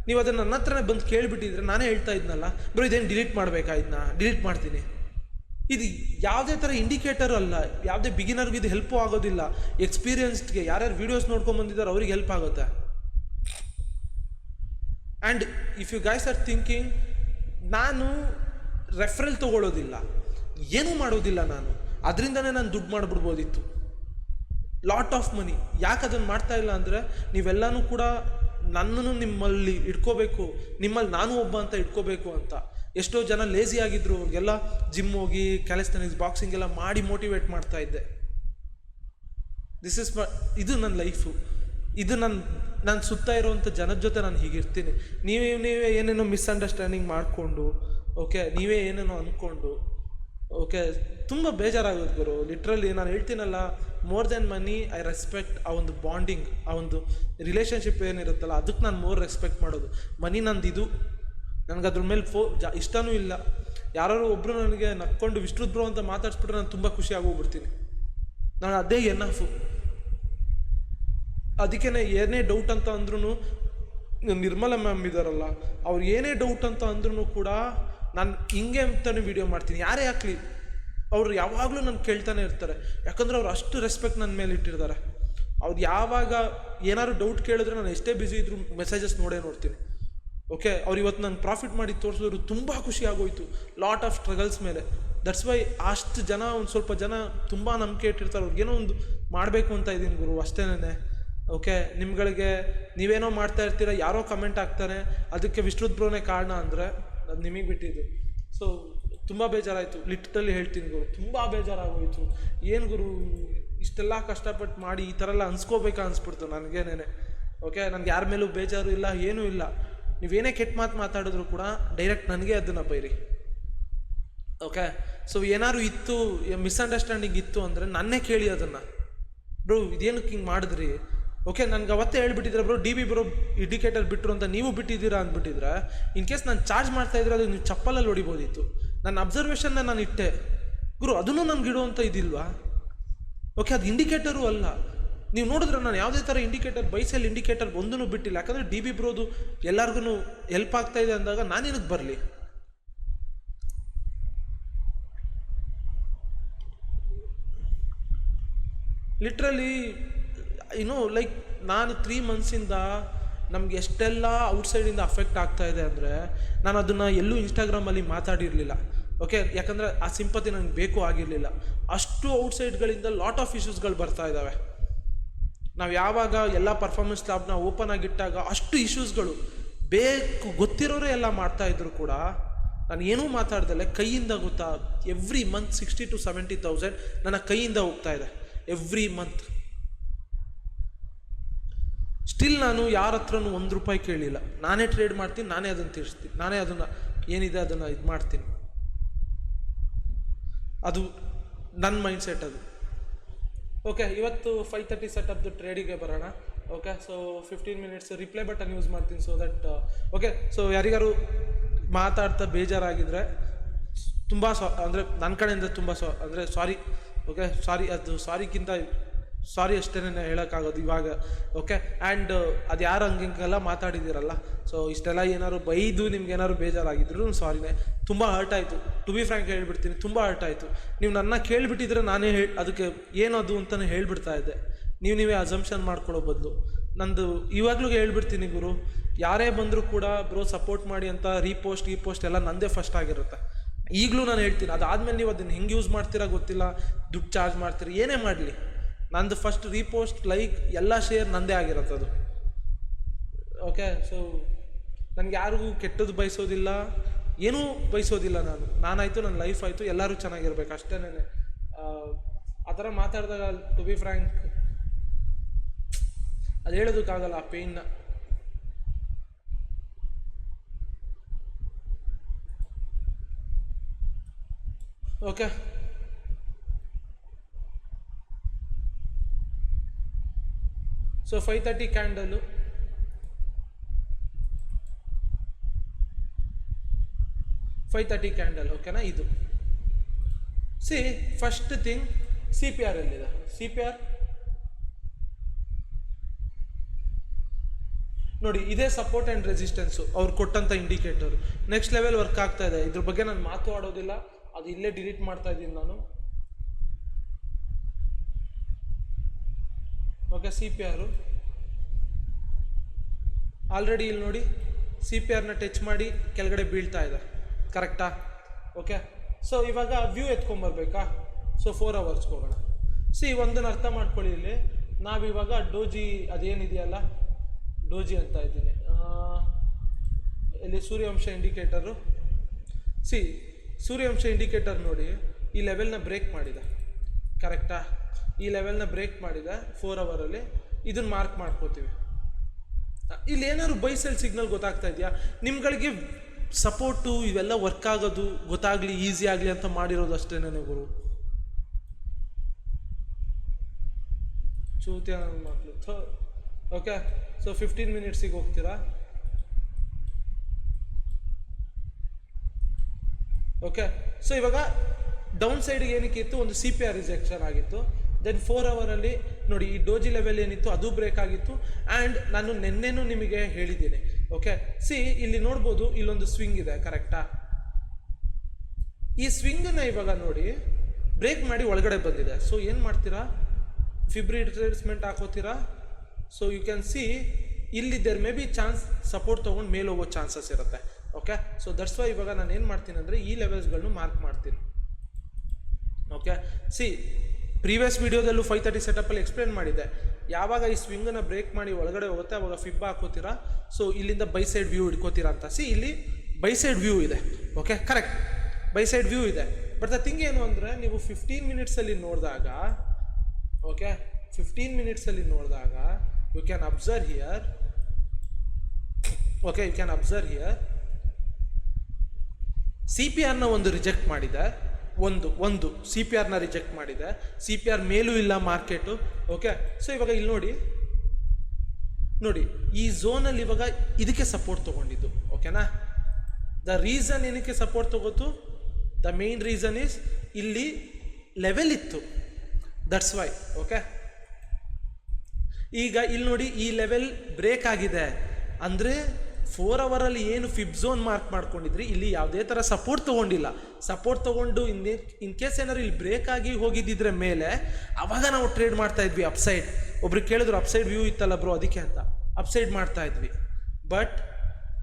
ನೀವು ಅದನ್ನು ನನ್ನ ಹತ್ರನೇ ಬಂದು ಕೇಳಿಬಿಟ್ಟಿದ್ರೆ ನಾನೇ ಹೇಳ್ತಾ ಇದ್ನಲ್ಲ, ಬರೋ ಇದೇನು ಡಿಲೀಟ್ ಮಾಡಬೇಕಾ, ಇದನ್ನ ಡಿಲೀಟ್ ಮಾಡ್ತೀನಿ. ಇದು ಯಾವುದೇ ಥರ ಇಂಡಿಕೇಟರ್ ಅಲ್ಲ, ಯಾವುದೇ ಬಿಗಿನರ್ಗೆ ಇದು ಹೆಲ್ಪು ಆಗೋದಿಲ್ಲ. ಎಕ್ಸ್ಪೀರಿಯನ್ಸ್ಡ್ಗೆ ಯಾರ್ಯಾರು ವೀಡಿಯೋಸ್ ನೋಡ್ಕೊಂಡು ಬಂದಿದ್ದಾರೆ ಅವ್ರಿಗೆ ಹೆಲ್ಪ್ ಆಗುತ್ತೆ. And if you guys are thinking, ನಾನು ರೆಫರಲ್ ತೊಗೊಳ್ಳೋದಿಲ್ಲ, ಏನೂ ಮಾಡೋದಿಲ್ಲ ನಾನು, ಅದರಿಂದನೇ ನಾನು ದುಡ್ಡು ಮಾಡಿಬಿಡ್ಬೋದಿತ್ತು, ಲಾಟ್ ಆಫ್ ಮನಿ. ಯಾಕೆ ಅದನ್ನು ಮಾಡ್ತಾ ಇಲ್ಲ ಅಂದರೆ, ನೀವೆಲ್ಲನೂ ಕೂಡ ನನ್ನನ್ನು ನಿಮ್ಮಲ್ಲಿ ಇಟ್ಕೋಬೇಕು, ನಿಮ್ಮಲ್ಲಿ ನಾನು ಒಬ್ಬ ಅಂತ ಇಟ್ಕೋಬೇಕು ಅಂತ. ಎಷ್ಟೋ ಜನ ಲೇಸಿ ಆಗಿದ್ರು, ಅವ್ರಿಗೆಲ್ಲ ಜಿಮ್ ಹೋಗಿ ಕ್ಯಾಲಿಸ್ಥೆನಿಕ್ಸ್ ಬಾಕ್ಸಿಂಗ್ ಎಲ್ಲ ಮಾಡಿ ಮೋಟಿವೇಟ್ ಮಾಡ್ತಾ ಇದ್ದೆ. ಇದು ನನ್ನ ಲೈಫು. ಇದು ನಾನು ಸುತ್ತ ಇರೋವಂಥ ಜನದ ಜೊತೆ ನಾನು ಹೀಗಿರ್ತೀನಿ. ನೀವೇ ಏನೇನೋ ಮಿಸ್ಅಂಡರ್ಸ್ಟ್ಯಾಂಡಿಂಗ್ ಮಾಡಿಕೊಂಡು, ಓಕೆ, ನೀವೇ ಏನೇನೋ ಅಂದ್ಕೊಂಡು, ಓಕೆ, ತುಂಬ ಬೇಜಾರಾಗೋದು ಗುರು. ಲಿಟ್ರಲಿ ನಾನು ಹೇಳ್ತೀನಲ್ಲ, more than money I respect ಆ ಒಂದು ಬಾಂಡಿಂಗ್, ಆ ಒಂದು ರಿಲೇಷನ್ಶಿಪ್ ಏನಿರುತ್ತಲ್ಲ, ಅದಕ್ಕೆ ನಾನು ಮೋರ್ ರೆಸ್ಪೆಕ್ಟ್ ಮಾಡೋದು. ಮನಿ ನಂದಿದು, ನನಗೆ ಅದ್ರ ಮೇಲೆ ಇಷ್ಟನೂ ಇಲ್ಲ. ಯಾರು ಒಬ್ಬರು ನನಗೆ ನಕ್ಕೊಂಡು ವಿಷ್ಣುತ್ ಬ್ರೋ ಅಂತ ಮಾತಾಡ್ಸ್ಬಿಟ್ರೆ ನಾನು ತುಂಬ ಖುಷಿಯಾಗೋಗ್ಬಿಡ್ತೀನಿ. ನಾನು ಅದೇ ಎನ್ನಫು. ಅದಕ್ಕೇ ಏನೇ ಡೌಟ್ ಅಂತ ಅಂದ್ರೂ ನಿರ್ಮಲಾ ಮ್ಯಾಮ್ ಇದ್ದಾರಲ್ಲ, ಅವ್ರು ಏನೇ ಡೌಟ್ ಅಂತ ಅಂದ್ರೂ ಕೂಡ ನಾನು ಹಿಂಗೆ ಅಂತಲೇ ವೀಡಿಯೋ ಮಾಡ್ತೀನಿ. ಯಾರೇ ಹಾಕ್ಲಿ ಅವ್ರು ಯಾವಾಗಲೂ ನಾನು ಕೇಳ್ತಾನೆ ಇರ್ತಾರೆ. ಯಾಕಂದ್ರೆ ಅವ್ರು ಅಷ್ಟು ರೆಸ್ಪೆಕ್ಟ್ ನನ್ನ ಮೇಲೆ ಇಟ್ಟಿರ್ತಾರೆ. ಅವ್ರು ಯಾವಾಗ ಏನಾದ್ರು ಡೌಟ್ ಕೇಳಿದ್ರೆ ನಾನು ಎಷ್ಟೇ ಬ್ಯುಸಿ ಇದ್ರು ಮೆಸೇಜಸ್ ನೋಡ್ತೀನಿ. ಓಕೆ, ಅವ್ರು ಇವತ್ತು ನಾನು ಪ್ರಾಫಿಟ್ ಮಾಡಿ ತೋರಿಸಿದ್ರು ತುಂಬ ಖುಷಿ ಆಗೋಯ್ತು. ಲಾಟ್ ಆಫ್ ಸ್ಟ್ರಗಲ್ಸ್ ಮೇಲೆ. ದಟ್ಸ್ ವೈ ಅಷ್ಟು ಜನ, ಒಂದು ಸ್ವಲ್ಪ ಜನ ತುಂಬ ನಂಬಿಕೆ ಇಟ್ಟಿರ್ತಾರೆ. ಅವ್ರಿಗೇನೋ ಒಂದು ಮಾಡಬೇಕು ಅಂತ ಇದ್ದೀನಿ ಗುರು, ಅಷ್ಟೇನೆ. ಓಕೆ, ನಿಮ್ಗಳಿಗೆ ನೀವೇನೋ ಮಾಡ್ತಾ ಇರ್ತೀರ, ಯಾರೋ ಕಮೆಂಟ್ ಹಾಕ್ತಾನೆ, ಅದಕ್ಕೆ ವಿಷ್ಣುತ್ ಬ್ರೋನೇ ಕಾರಣ ಅಂದರೆ ಅದು ನಿಮಗೆ ಬಿಟ್ಟಿದ್ದು. ಸೊ ತುಂಬ ಬೇಜಾರಾಯಿತು, ಲಿಟ್ರಲ್ಲಿ ಹೇಳ್ತೀನಿ ಗುರು, ತುಂಬ ಬೇಜಾರಾಗೋಯಿತು. ಏನು ಗುರು ಇಷ್ಟೆಲ್ಲ ಕಷ್ಟಪಟ್ಟು ಮಾಡಿ ಈ ಥರ ಎಲ್ಲ ಅನ್ಸ್ಕೋಬೇಕಾ ಅನಿಸ್ಬಿಡ್ತು ನನಗೇನೆ. ಓಕೆ, ನನಗೆ ಯಾರ ಮೇಲೂ ಬೇಜಾರು ಇಲ್ಲ, ಏನೂ ಇಲ್ಲ. ನೀವೇನೇ ಕೆಟ್ಟ ಮಾತು ಮಾತಾಡಿದ್ರು ಕೂಡ ಡೈರೆಕ್ಟ್ ನನಗೆ ಅದನ್ನು ಬೈರಿ. ಓಕೆ, ಸೊ ಏನಾದ್ರು ಇತ್ತು, ಮಿಸ್ಅಂಡರ್ಸ್ಟ್ಯಾಂಡಿಂಗ್ ಇತ್ತು ಅಂದರೆ ನನ್ನೇ ಕೇಳಿ ಅದನ್ನು. ಬ್ರೋ ಇದೇನಕ್ಕೆ ಹಿಂಗೆ ಮಾಡಿದ್ರಿ? ಓಕೆ, ನನಗೆ ಅವತ್ತೇ ಹೇಳ್ಬಿಟ್ಟಿದ್ರೆ ಬ್ರೋ DB ಬ್ರೋ ಇಂಡಿಕೇಟರ್ ಬಿಟ್ಟರು ಅಂತ, ನೀವು ಬಿಟ್ಟಿದ್ದೀರಾ ಅಂದ್ಬಿಟ್ಟಿದ್ರೆ ಇನ್ ಕೇಸ್ ನಾನು ಚಾರ್ಜ್ ಮಾಡ್ತಾಯಿದ್ರೆ ಅದು ನೀವು ಚಪ್ಪಲಲ್ಲಿ ಹೊಡಿಬೋದಿತ್ತು. ನನ್ನ ಅಬ್ಸರ್ವೇಷನ್ನ ನಾನು ಇಟ್ಟೆ ಗುರು, ಅದನ್ನು ನನಗೆ ಇಡುವಂಥ ಇದಿಲ್ವಾ? ಓಕೆ, ಅದು ಇಂಡಿಕೇಟರು ಅಲ್ಲ. ನೀವು ನೋಡಿದ್ರೆ ನಾನು ಯಾವುದೇ ಥರ ಇಂಡಿಕೇಟರ್, ಬೈಸೆಲ್ ಇಂಡಿಕೇಟರ್ ಒಂದೂ ಬಿಟ್ಟಿಲ್ಲ. ಯಾಕಂದರೆ DB ಬ್ರೋದು ಎಲ್ಲರಿಗೂ ಹೆಲ್ಪ್ ಆಗ್ತಾ ಇದೆ ಅಂದಾಗ ನಾನೇನಕ್ಕೆ ಬರಲಿ? ಲಿಟ್ರಲಿ ಲೈಕ್ ನಾನು 3 ಮಂತ್ಸಿಂದ ನಮ್ಗೆ ಎಷ್ಟೆಲ್ಲ ಔಟ್ಸೈಡಿಂದ ಅಫೆಕ್ಟ್ ಆಗ್ತಾ ಇದೆ ಅಂದರೆ ನಾನು ಅದನ್ನು ಎಲ್ಲೂ ಇನ್ಸ್ಟಾಗ್ರಾಮಲ್ಲಿ ಮಾತಾಡಿರಲಿಲ್ಲ. ಓಕೆ, ಯಾಕಂದರೆ ಆ ಸಿಂಪತಿ ನನಗೆ ಬೇಕು ಆಗಿರಲಿಲ್ಲ. ಅಷ್ಟು ಔಟ್ಸೈಡ್ಗಳಿಂದ ಲಾಟ್ ಆಫ್ ಇಶ್ಯೂಸ್ಗಳು ಬರ್ತಾ ಇದ್ದಾವೆ. ನಾವು ಯಾವಾಗ ಎಲ್ಲ ಪರ್ಫಾರ್ಮೆನ್ಸ್ ಲ್ಯಾಬ್ನ ಓಪನ್ ಆಗಿಟ್ಟಾಗ ಅಷ್ಟು ಇಶ್ಯೂಸ್ಗಳು ಗೊತ್ತಿರೋರೇ ಎಲ್ಲ ಮಾಡ್ತಾಯಿದ್ರು ಕೂಡ ನಾನು ಏನೂ ಮಾತಾಡ್ದಲ್ಲೇ ಕೈಯಿಂದ ಗೊತ್ತಾ, ಎವ್ರಿ ಮಂತ್ 60,000 to 70,000 ನನ್ನ ಕೈಯಿಂದ ಹೋಗ್ತಾ ಇದೆ ಎವ್ರಿ ಮಂತ್. ಸ್ಟಿಲ್ ನಾನು ಯಾರ ಹತ್ರನೂ ₹1 ಕೇಳಿಲ್ಲ. ನಾನೇ ಟ್ರೇಡ್ ಮಾಡ್ತೀನಿ, ನಾನೇ ಅದನ್ನು ತೀರಿಸ್ತೀನಿ, ನಾನೇ ಅದನ್ನು ಏನಿದೆ ಅದನ್ನು ಇದು ಮಾಡ್ತೀನಿ. ಅದು ನನ್ನ ಮೈಂಡ್ ಸೆಟ್ ಅದು. ಓಕೆ, ಇವತ್ತು 5:30 ಸೆಟಪ್ದು ಟ್ರೇಡಿಗೆ ಬರೋಣ. Okay, so 15 minutes reply button use ಮಾಡ್ತೀನಿ. ಸೊ ದಟ್ ಓಕೆ, ಸೊ ಯಾರಿಗಾರು ಮಾತಾಡ್ತಾ ಬೇಜಾರಾಗಿದ್ದರೆ ತುಂಬ ಅಂದರೆ ನನ್ನ ಕಡೆಯಿಂದ ತುಂಬ ಅಂದರೆ ಸಾರಿ. ಓಕೆ, ಅದು ಸಾರಿ ಅಷ್ಟೇನೆ ಹೇಳೋಕ್ಕಾಗೋದು ಇವಾಗ. ಓಕೆ, ಆ್ಯಂಡ್ ಅದು ಯಾರು ಹಂಗೆಲ್ಲ ಮಾತಾಡಿದ್ದೀರಲ್ಲ, ಸೊ ಇಷ್ಟೆಲ್ಲ ಏನಾದ್ರು ಬೈದು ನಿಮ್ಗೆ ಏನಾದ್ರು ಬೇಜಾರಾಗಿದ್ರು ಸಾರಿನೇ. ತುಂಬ ಹರ್ಟ್ ಆಯಿತು, ಟು ಬಿ ಫ್ರ್ಯಾಂಕ್ ಹೇಳ್ಬಿಡ್ತೀನಿ, ತುಂಬ ಹರ್ಟ್ ಆಯಿತು. ನೀವು ನನ್ನ ಕೇಳಿಬಿಟ್ಟಿದ್ರೆ ನಾನೇ ಅದಕ್ಕೆ ಏನದು ಅಂತಲೇ ಹೇಳ್ಬಿಡ್ತಾ ಇದ್ದೆ. ನೀವೇ ಅಸಂಪ್ಷನ್ ಮಾಡ್ಕೊಳ್ಳೋ ಬದಲು ನಂದು ಇವಾಗಲೂ ಹೇಳ್ಬಿಡ್ತೀನಿ ಗುರು, ಯಾರೇ ಬಂದರೂ ಕೂಡ ಬ್ರೋ ಸಪೋರ್ಟ್ ಮಾಡಿ ಅಂತ ರೀಪೋಸ್ಟ್ ಎಲ್ಲ ನಂದೇ ಫಸ್ಟ್ ಆಗಿರುತ್ತೆ. ಈಗಲೂ ನಾನು ಹೇಳ್ತೀನಿ, ಅದಾದಮೇಲೆ ನೀವು ಅದನ್ನು ಹೆಂಗೆ ಯೂಸ್ ಮಾಡ್ತೀರಾ ಗೊತ್ತಿಲ್ಲ, ದುಡ್ಡು ಚಾರ್ಜ್ ಮಾಡ್ತೀರಾ, ಏನೇ ಮಾಡಲಿ, ನಂದು ಫಸ್ಟ್ ರೀಪೋಸ್ಟ್, ಲೈಕ್ ಎಲ್ಲ ಶೇರ್ ನಂದೇ ಆಗಿರುತ್ತೆ ಅದು. ಓಕೆ, ಸೊ ನನಗೆ ಯಾರಿಗೂ ಕೆಟ್ಟದ್ದು ಬಯಸೋದಿಲ್ಲ, ಏನೂ ಬಯಸೋದಿಲ್ಲ. ನಾನಾಯಿತು, ನನ್ನ ಲೈಫ್ ಆಯಿತು, ಎಲ್ಲರೂ ಚೆನ್ನಾಗಿರ್ಬೇಕು ಅಷ್ಟೇನೆ. ಆ ಥರ ಮಾತಾಡಿದಾಗ ಟು ಬಿ ಫ್ರ್ಯಾಂಕ್ ಅದು ಹೇಳೋದಕ್ಕಾಗಲ್ಲ ಆ ಪೇಯ್ನ. Okay, so 5:30 candle, 5:30 candle. ಓಕೆನಾ? ಇದು ಫಸ್ಟ್ ಥಿಂಗ್ CPR ಎಲ್ಲಿದೆ? CPR ನೋಡಿ, ಇದೇ ಸಪೋರ್ಟ್ ಆ್ಯಂಡ್ ರೆಸಿಸ್ಟೆನ್ಸು ಅವ್ರು ಕೊಟ್ಟಂಥ ಇಂಡಿಕೇಟರು. ನೆಕ್ಸ್ಟ್ ಲೆವೆಲ್ ವರ್ಕ್ ಆಗ್ತಾ ಇದೆ. ಇದ್ರ ಬಗ್ಗೆ ನಾನು ಮಾತಾಡೋದಿಲ್ಲ, ಅದು ಇಲ್ಲೇ ಡಿಲೀಟ್ ಮಾಡ್ತಾ ಇದ್ದೀನಿ ನಾನು. ಓಕೆ, CPR ಆಲ್ರೆಡಿ ಇಲ್ಲಿ ನೋಡಿ, CPRನ ಟಚ್ ಮಾಡಿ ಕೆಳಗಡೆ ಬೀಳ್ತಾ ಇದೆ, ಕರೆಕ್ಟಾ? ಓಕೆ, ಸೊ ಇವಾಗ ವ್ಯೂ ಎತ್ಕೊಂಬರ್ಬೇಕಾ? ಸೊ 4 ಅವರ್ಸ್ಗೆ ಹೋಗೋಣ. ಒಂದನ್ನು ಅರ್ಥ ಮಾಡ್ಕೊಳ್ಳಿ, ಇಲ್ಲಿ ನಾವಿವಾಗ ಡೋಜಿ ಅದೇನಿದೆಯಲ್ಲ, ಡೋಜಿ ಅಂತ ಇದ್ದೀನಿ, ಇಲ್ಲಿ ಸೂರ್ಯವಂಶ ಇಂಡಿಕೇಟರು. ಸೂರ್ಯವಂಶ ಇಂಡಿಕೇಟರ್ ನೋಡಿ, ಈ ಲೆವೆಲ್ನ ಬ್ರೇಕ್ ಮಾಡಿದೆ, ಕರೆಕ್ಟಾ? ಈ ಲೆವೆಲ್ನ ಬ್ರೇಕ್ ಮಾಡಿದೆ 4 ಅವರಲ್ಲಿ. ಇದನ್ನು ಮಾರ್ಕ್ ಮಾಡ್ಕೋತೀವಿ. ಇಲ್ಲಿ ಏನಾದ್ರು ಬೈಸೆಲ್ ಸಿಗ್ನಲ್ ಗೊತ್ತಾಗ್ತಾ ಇದೆಯಾ ನಿಮ್ಗಳಿಗೆ? ಸಪೋರ್ಟು ಇವೆಲ್ಲ ವರ್ಕ್ ಆಗೋದು ಗೊತ್ತಾಗಲಿ, ಈಸಿ ಆಗಲಿ ಅಂತ ಮಾಡಿರೋದು ಅಷ್ಟೇನೆ ಗುರು. ಚೂತಿಯ ನನ್ನ ಮಕ್ಕಳು. ಓಕೆ, ಸೊ 15 ಮಿನಿಟ್ಸಿಗೆ ಹೋಗ್ತೀರಾ? ಓಕೆ, ಸೊ ಇವಾಗ ಡೌನ್ ಸೈಡ್ಗೆ ಏನಕ್ಕೆ ಇತ್ತು, ಒಂದು CPR ರಿಜೆಕ್ಷನ್ ಆಗಿತ್ತು. ದೆನ್ 4 ಅವರಲ್ಲಿ ನೋಡಿ, ಈ ಡೋಜಿ ಲೆವೆಲ್ ಏನಿತ್ತು ಅದು ಬ್ರೇಕ್ ಆಗಿತ್ತು. ಆ್ಯಂಡ್ ನಾನು ನಿನ್ನೆನೂ ನಿಮಗೆ ಹೇಳಿದ್ದೀನಿ, ಓಕೆ ಸಿ ಇಲ್ಲಿ ನೋಡ್ಬೋದು, ಇಲ್ಲೊಂದು ಸ್ವಿಂಗ್ ಇದೆ ಕರೆಕ್ಟಾ. ಈ ಸ್ವಿಂಗನ್ನ ಇವಾಗ ನೋಡಿ ಬ್ರೇಕ್ ಮಾಡಿ ಒಳಗಡೆ ಬಂದಿದೆ. ಸೊ ಏನು ಮಾಡ್ತೀರಾ, ಫಿಬ್ ರಿಟ್ರೇಸ್ಮೆಂಟ್ ಹಾಕೋತೀರಾ. ಸೊ ಯು ಕ್ಯಾನ್ ಸಿ ಇಲ್ಲಿ there may be chance support ತೊಗೊಂಡು ಮೇಲೆ ಹೋಗೋ ಚಾನ್ಸಸ್ ಇರುತ್ತೆ. ಓಕೆ ಸೊ ದಟ್ಸ್ ವೈ ಇವಾಗ ನಾನು ಏನು ಮಾಡ್ತೀನಿ ಅಂದರೆ ಈ ಲೆವೆಲ್ಸ್ಗಳನ್ನು ಮಾರ್ಕ್ ಮಾಡ್ತೀನಿ. ಓಕೆ ಸಿ ಪ್ರೀವಿಯಸ್ ವೀಡಿಯೋದಲ್ಲೂ 530 ಸೆಟಪ್ಪಲ್ಲಿ ಎಕ್ಸ್ಪ್ಲೇನ್ ಮಾಡಿದ್ದೆ, ಯಾವಾಗ ಈ ಸ್ವಿಂಗನ್ನು ಬ್ರೇಕ್ ಮಾಡಿ ಒಳಗಡೆ ಹೋಗುತ್ತೆ ಅವಾಗ ಫಿಬ್ ಹಾಕೋತೀರಾ. ಸೊ ಇಲ್ಲಿಂದ ಬೈ ಸೈಡ್ ವ್ಯೂ ಇಟ್ಕೋತೀರಾ ಅಂತ. ಸಿ ಇಲ್ಲಿ ಬೈ ಸೈಡ್ ವ್ಯೂ ಇದೆ. Okay correct, by side view ಇದೆ. ಬಟ್ ದ ಥಿಂಗ್ ಏನು ಅಂದರೆ ನೀವು 15 ಮಿನಿಟ್ಸಲ್ಲಿ ನೋಡಿದಾಗ, ಓಕೆ 15 ಮಿನಿಟ್ಸಲ್ಲಿ ನೋಡಿದಾಗ you can observe here. Okay you can observe here CPRನ ಒಂದು ರಿಜೆಕ್ಟ್ ಮಾಡಿದೆ, ಒಂದು CPRನ ರಿಜೆಕ್ಟ್ ಮಾಡಿದೆ. CPR ಮೇಲೂ ಇಲ್ಲ ಮಾರ್ಕೆಟು. ಓಕೆ ಸೊ ಇವಾಗ ಇಲ್ಲಿ ನೋಡಿ ಈ ಝೋನಲ್ಲಿ ಇವಾಗ ಇದಕ್ಕೆ ಸಪೋರ್ಟ್ ತೊಗೊಂಡಿದ್ದು. ಓಕೆನಾ, ದ ರೀಸನ್ ಏನಕ್ಕೆ ಸಪೋರ್ಟ್ ತಗೋತು, ದ ಮೇನ್ ರೀಸನ್ ಈಸ್ ಇಲ್ಲಿ ಲೆವೆಲ್ ಇತ್ತು, ದಟ್ಸ್ ವೈ. ಓಕೆ ಈಗ ಇಲ್ಲಿ ನೋಡಿ ಈ ಲೆವೆಲ್ ಬ್ರೇಕ್ ಆಗಿದೆ ಅಂದರೆ 4 ಅವರಲ್ಲಿ ಏನು ಫಿಬ್ ಝೋನ್ ಮಾರ್ಕ್ ಮಾಡ್ಕೊಂಡಿದ್ರಿ, ಇಲ್ಲಿ ಯಾವುದೇ ಥರ ಸಪೋರ್ಟ್ ತೊಗೊಂಡಿಲ್ಲ. ಸಪೋರ್ಟ್ ತೊಗೊಂಡು ಇನ್ ಕೇಸ್ ಏನಾದ್ರು ಇಲ್ಲಿ ಬ್ರೇಕ್ ಆಗಿ ಹೋಗಿದ್ದಿದ್ರೆ ಮೇಲೆ ಅವಾಗ ನಾವು ಟ್ರೇಡ್ ಮಾಡ್ತಾ ಇದ್ವಿ ಅಪ್ಸೈಡ್. ಒಬ್ರು ಕೇಳಿದ್ರು ಅಪ್ಸೈಡ್ ವ್ಯೂ ಇತ್ತಲ್ಲ ಬ್ರೋ ಅದಕ್ಕೆ ಅಂತ ಅಪ್ಸೈಡ್ ಮಾಡ್ತಾ ಇದ್ವಿ. ಬಟ್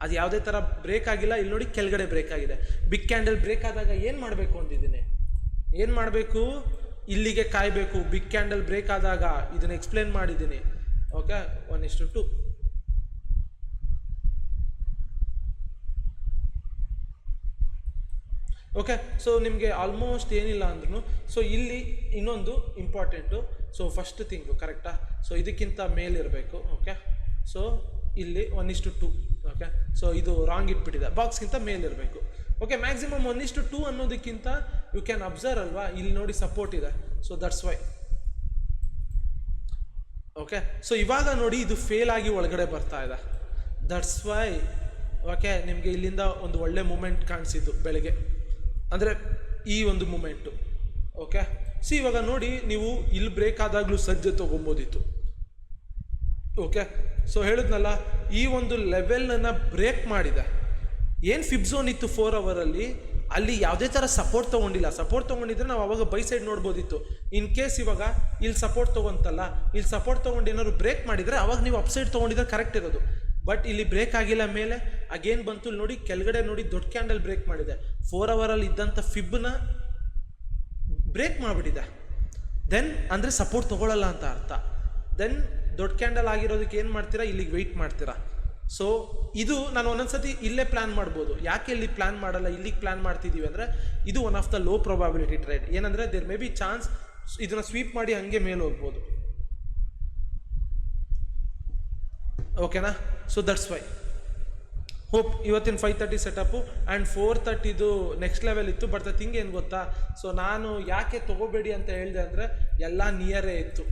ಅದು ಯಾವುದೇ ಥರ ಬ್ರೇಕ್ ಆಗಿಲ್ಲ. ಇಲ್ಲಿ ನೋಡಿ ಕೆಳಗಡೆ ಬ್ರೇಕ್ ಆಗಿದೆ. ಬಿಗ್ ಕ್ಯಾಂಡಲ್ ಬ್ರೇಕ್ ಆದಾಗ ಏನು ಮಾಡಬೇಕು ಅಂದಿದ್ದೀನಿ, ಏನು ಮಾಡಬೇಕು, ಇಲ್ಲಿಗೆ ಕಾಯಬೇಕು. ಬಿಗ್ ಕ್ಯಾಂಡಲ್ ಬ್ರೇಕ್ ಆದಾಗ ಇದನ್ನು ಎಕ್ಸ್ಪ್ಲೇನ್ ಮಾಡಿದ್ದೀನಿ. ಓಕೆ 1:2. ಓಕೆ ಸೊ ನಿಮಗೆ ಆಲ್ಮೋಸ್ಟ್ ಏನಿಲ್ಲ ಅಂದ್ರೂ ಸೊ ಇಲ್ಲಿ ಇನ್ನೊಂದು ಇಂಪಾರ್ಟೆಂಟು. ಸೊ ಫಸ್ಟ್ ಥಿಂಗು ಕರೆಕ್ಟಾ, ಸೊ ಇದಕ್ಕಿಂತ ಮೇಲಿರಬೇಕು. ಓಕೆ ಸೊ ಇಲ್ಲಿ 1:2. ಓಕೆ ಸೊ ಇದು ರಾಂಗ್ ಇಟ್ಬಿಟ್ಟಿದೆ, ಬಾಕ್ಸ್ಗಿಂತ ಮೇಲಿರಬೇಕು. ಓಕೆ ಮ್ಯಾಕ್ಸಿಮಮ್ 1:2 ಅನ್ನೋದಕ್ಕಿಂತ ಯು ಕ್ಯಾನ್ ಅಬ್ಸರ್ವ್ ಅಲ್ವಾ, ಇಲ್ಲಿ ನೋಡಿ ಸಪೋರ್ಟ್ ಇದೆ. So that's why. Okay so ಇವಾಗ ನೋಡಿ ಇದು ಫೇಲ್ ಆಗಿ ಒಳಗಡೆ ಬರ್ತಾ ಇದೆ, ದಟ್ಸ್ ವೈ. ಓಕೆ ನಿಮಗೆ ಇಲ್ಲಿಂದ ಒಂದು ಒಳ್ಳೆ ಮೂಮೆಂಟ್ ಕಾಣಿಸಿದ್ದು ಬೆಳಗ್ಗೆ, ಅಂದರೆ ಈ ಒಂದು ಮೂಮೆಂಟು. ಓಕೆ ಸಿ ಇವಾಗ ನೋಡಿ ನೀವು ಇಲ್ಲಿ ಬ್ರೇಕ್ ಆದಾಗಲೂ ಸಜ್ಜೆ ತೊಗೊಬೋದಿತ್ತು. ಓಕೆ ಸೊ ಹೇಳಿದ್ನಲ್ಲ ಈ ಒಂದು ಲೆವೆಲನ್ನು ಬ್ರೇಕ್ ಮಾಡಿದೆ. ಏನು ಫಿಬ್ ಝೋನ್ ಇತ್ತು 4 ಅವರಲ್ಲಿ, ಅಲ್ಲಿ ಯಾವುದೇ ಥರ ಸಪೋರ್ಟ್ ತೊಗೊಂಡಿಲ್ಲ. ಸಪೋರ್ಟ್ ತೊಗೊಂಡಿದ್ರೆ ನಾವು ಅವಾಗ ಬೈ ಸೈಡ್ ನೋಡ್ಬೋದಿತ್ತು. ಇನ್ ಕೇಸ್ ಇವಾಗ ಇಲ್ಲಿ ಸಪೋರ್ಟ್ ತೊಗೊಂತಲ್ಲ, ಇಲ್ಲಿ ಸಪೋರ್ಟ್ ತೊಗೊಂಡು ಏನಾದ್ರು ಬ್ರೇಕ್ ಮಾಡಿದರೆ ಅವಾಗ ನೀವು ಅಪ್ಸೈಡ್ ತೊಗೊಂಡಿದ್ರೆ ಕರೆಕ್ಟ್ ಇರೋದು. ಬಟ್ ಇಲ್ಲಿ ಬ್ರೇಕ್ ಆಗಿಲ್ಲ ಮೇಲೆ, ಅಗೇನ್ ಬಂತು ನೋಡಿ ಕೆಳಗಡೆ ನೋಡಿ ದೊಡ್ಡ ಕ್ಯಾಂಡಲ್ ಬ್ರೇಕ್ ಮಾಡಿದೆ. 4 ಅವರಲ್ಲಿ ಇದ್ದಂಥ ಫಿಬ್ನ ಬ್ರೇಕ್ ಮಾಡಿಬಿಟ್ಟಿದೆ. ದೆನ್ ಅಂದರೆ ಸಪೋರ್ಟ್ ತೊಗೊಳ್ಳಲ್ಲ ಅಂತ ಅರ್ಥ. ದೆನ್ ದೊಡ್ಡ ಕ್ಯಾಂಡಲ್ ಆಗಿರೋದಕ್ಕೆ ಏನು ಮಾಡ್ತೀರಾ, ಇಲ್ಲಿಗೆ ವೆಯ್ಟ್ ಮಾಡ್ತೀರಾ. ಸೊ ಇದು ನಾನು ಒಂದೊಂದ್ಸತಿ ಇಲ್ಲೇ ಪ್ಲ್ಯಾನ್ ಮಾಡ್ಬೋದು. ಯಾಕೆ ಇಲ್ಲಿ ಪ್ಲ್ಯಾನ್ ಮಾಡಲ್ಲ, ಇಲ್ಲಿಗೆ ಪ್ಲ್ಯಾನ್ ಮಾಡ್ತಿದ್ದೀವಿ ಅಂದರೆ ಇದು one of the low probability trade. ಏನಂದರೆ ದೇರ್ ಮೇ ಬಿ ಚಾನ್ಸ್ ಇದನ್ನು ಸ್ವೀಪ್ ಮಾಡಿ ಹಾಗೆ ಮೇಲೆ ಹೋಗ್ಬೋದು. ಓಕೆನಾ, ಸೊ ದಟ್ಸ್ ವೈ. ಹೋಪ್ ಇವತ್ತಿನ 530 ಸೆಟಪ್ಪು ಆ್ಯಂಡ್ 430 ನೆಕ್ಸ್ಟ್ ಲೆವೆಲ್ ಇತ್ತು. ಬಟ್ ದ ಥಿಂಗ್ ಏನು ಗೊತ್ತಾ, ಸೊ ನಾನು ಯಾಕೆ ತೊಗೋಬೇಡಿ ಅಂತ ಹೇಳಿದೆ ಅಂದರೆ ಎಲ್ಲ ನಿಯರೇ ಇತ್ತು.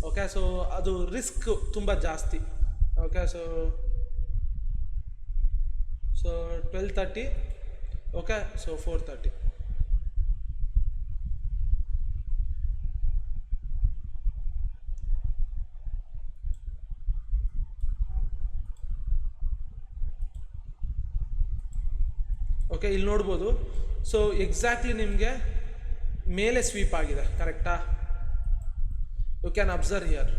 ಓಕೆ ಸೊ ಅದು ರಿಸ್ಕ್ ತುಂಬ ಜಾಸ್ತಿ. Okay so 1230. Okay so 430. Okay ಇಲ್ಲಿ ನೋಡ್ಬೋದು. ಸೊ ಎಕ್ಸಾಕ್ಟ್ಲಿ ನಿಮಗೆ ಮೇಲೆ ಸ್ವೀಪ್ ಆಗಿದೆ ಕರೆಕ್ಟಾ, you can observe here.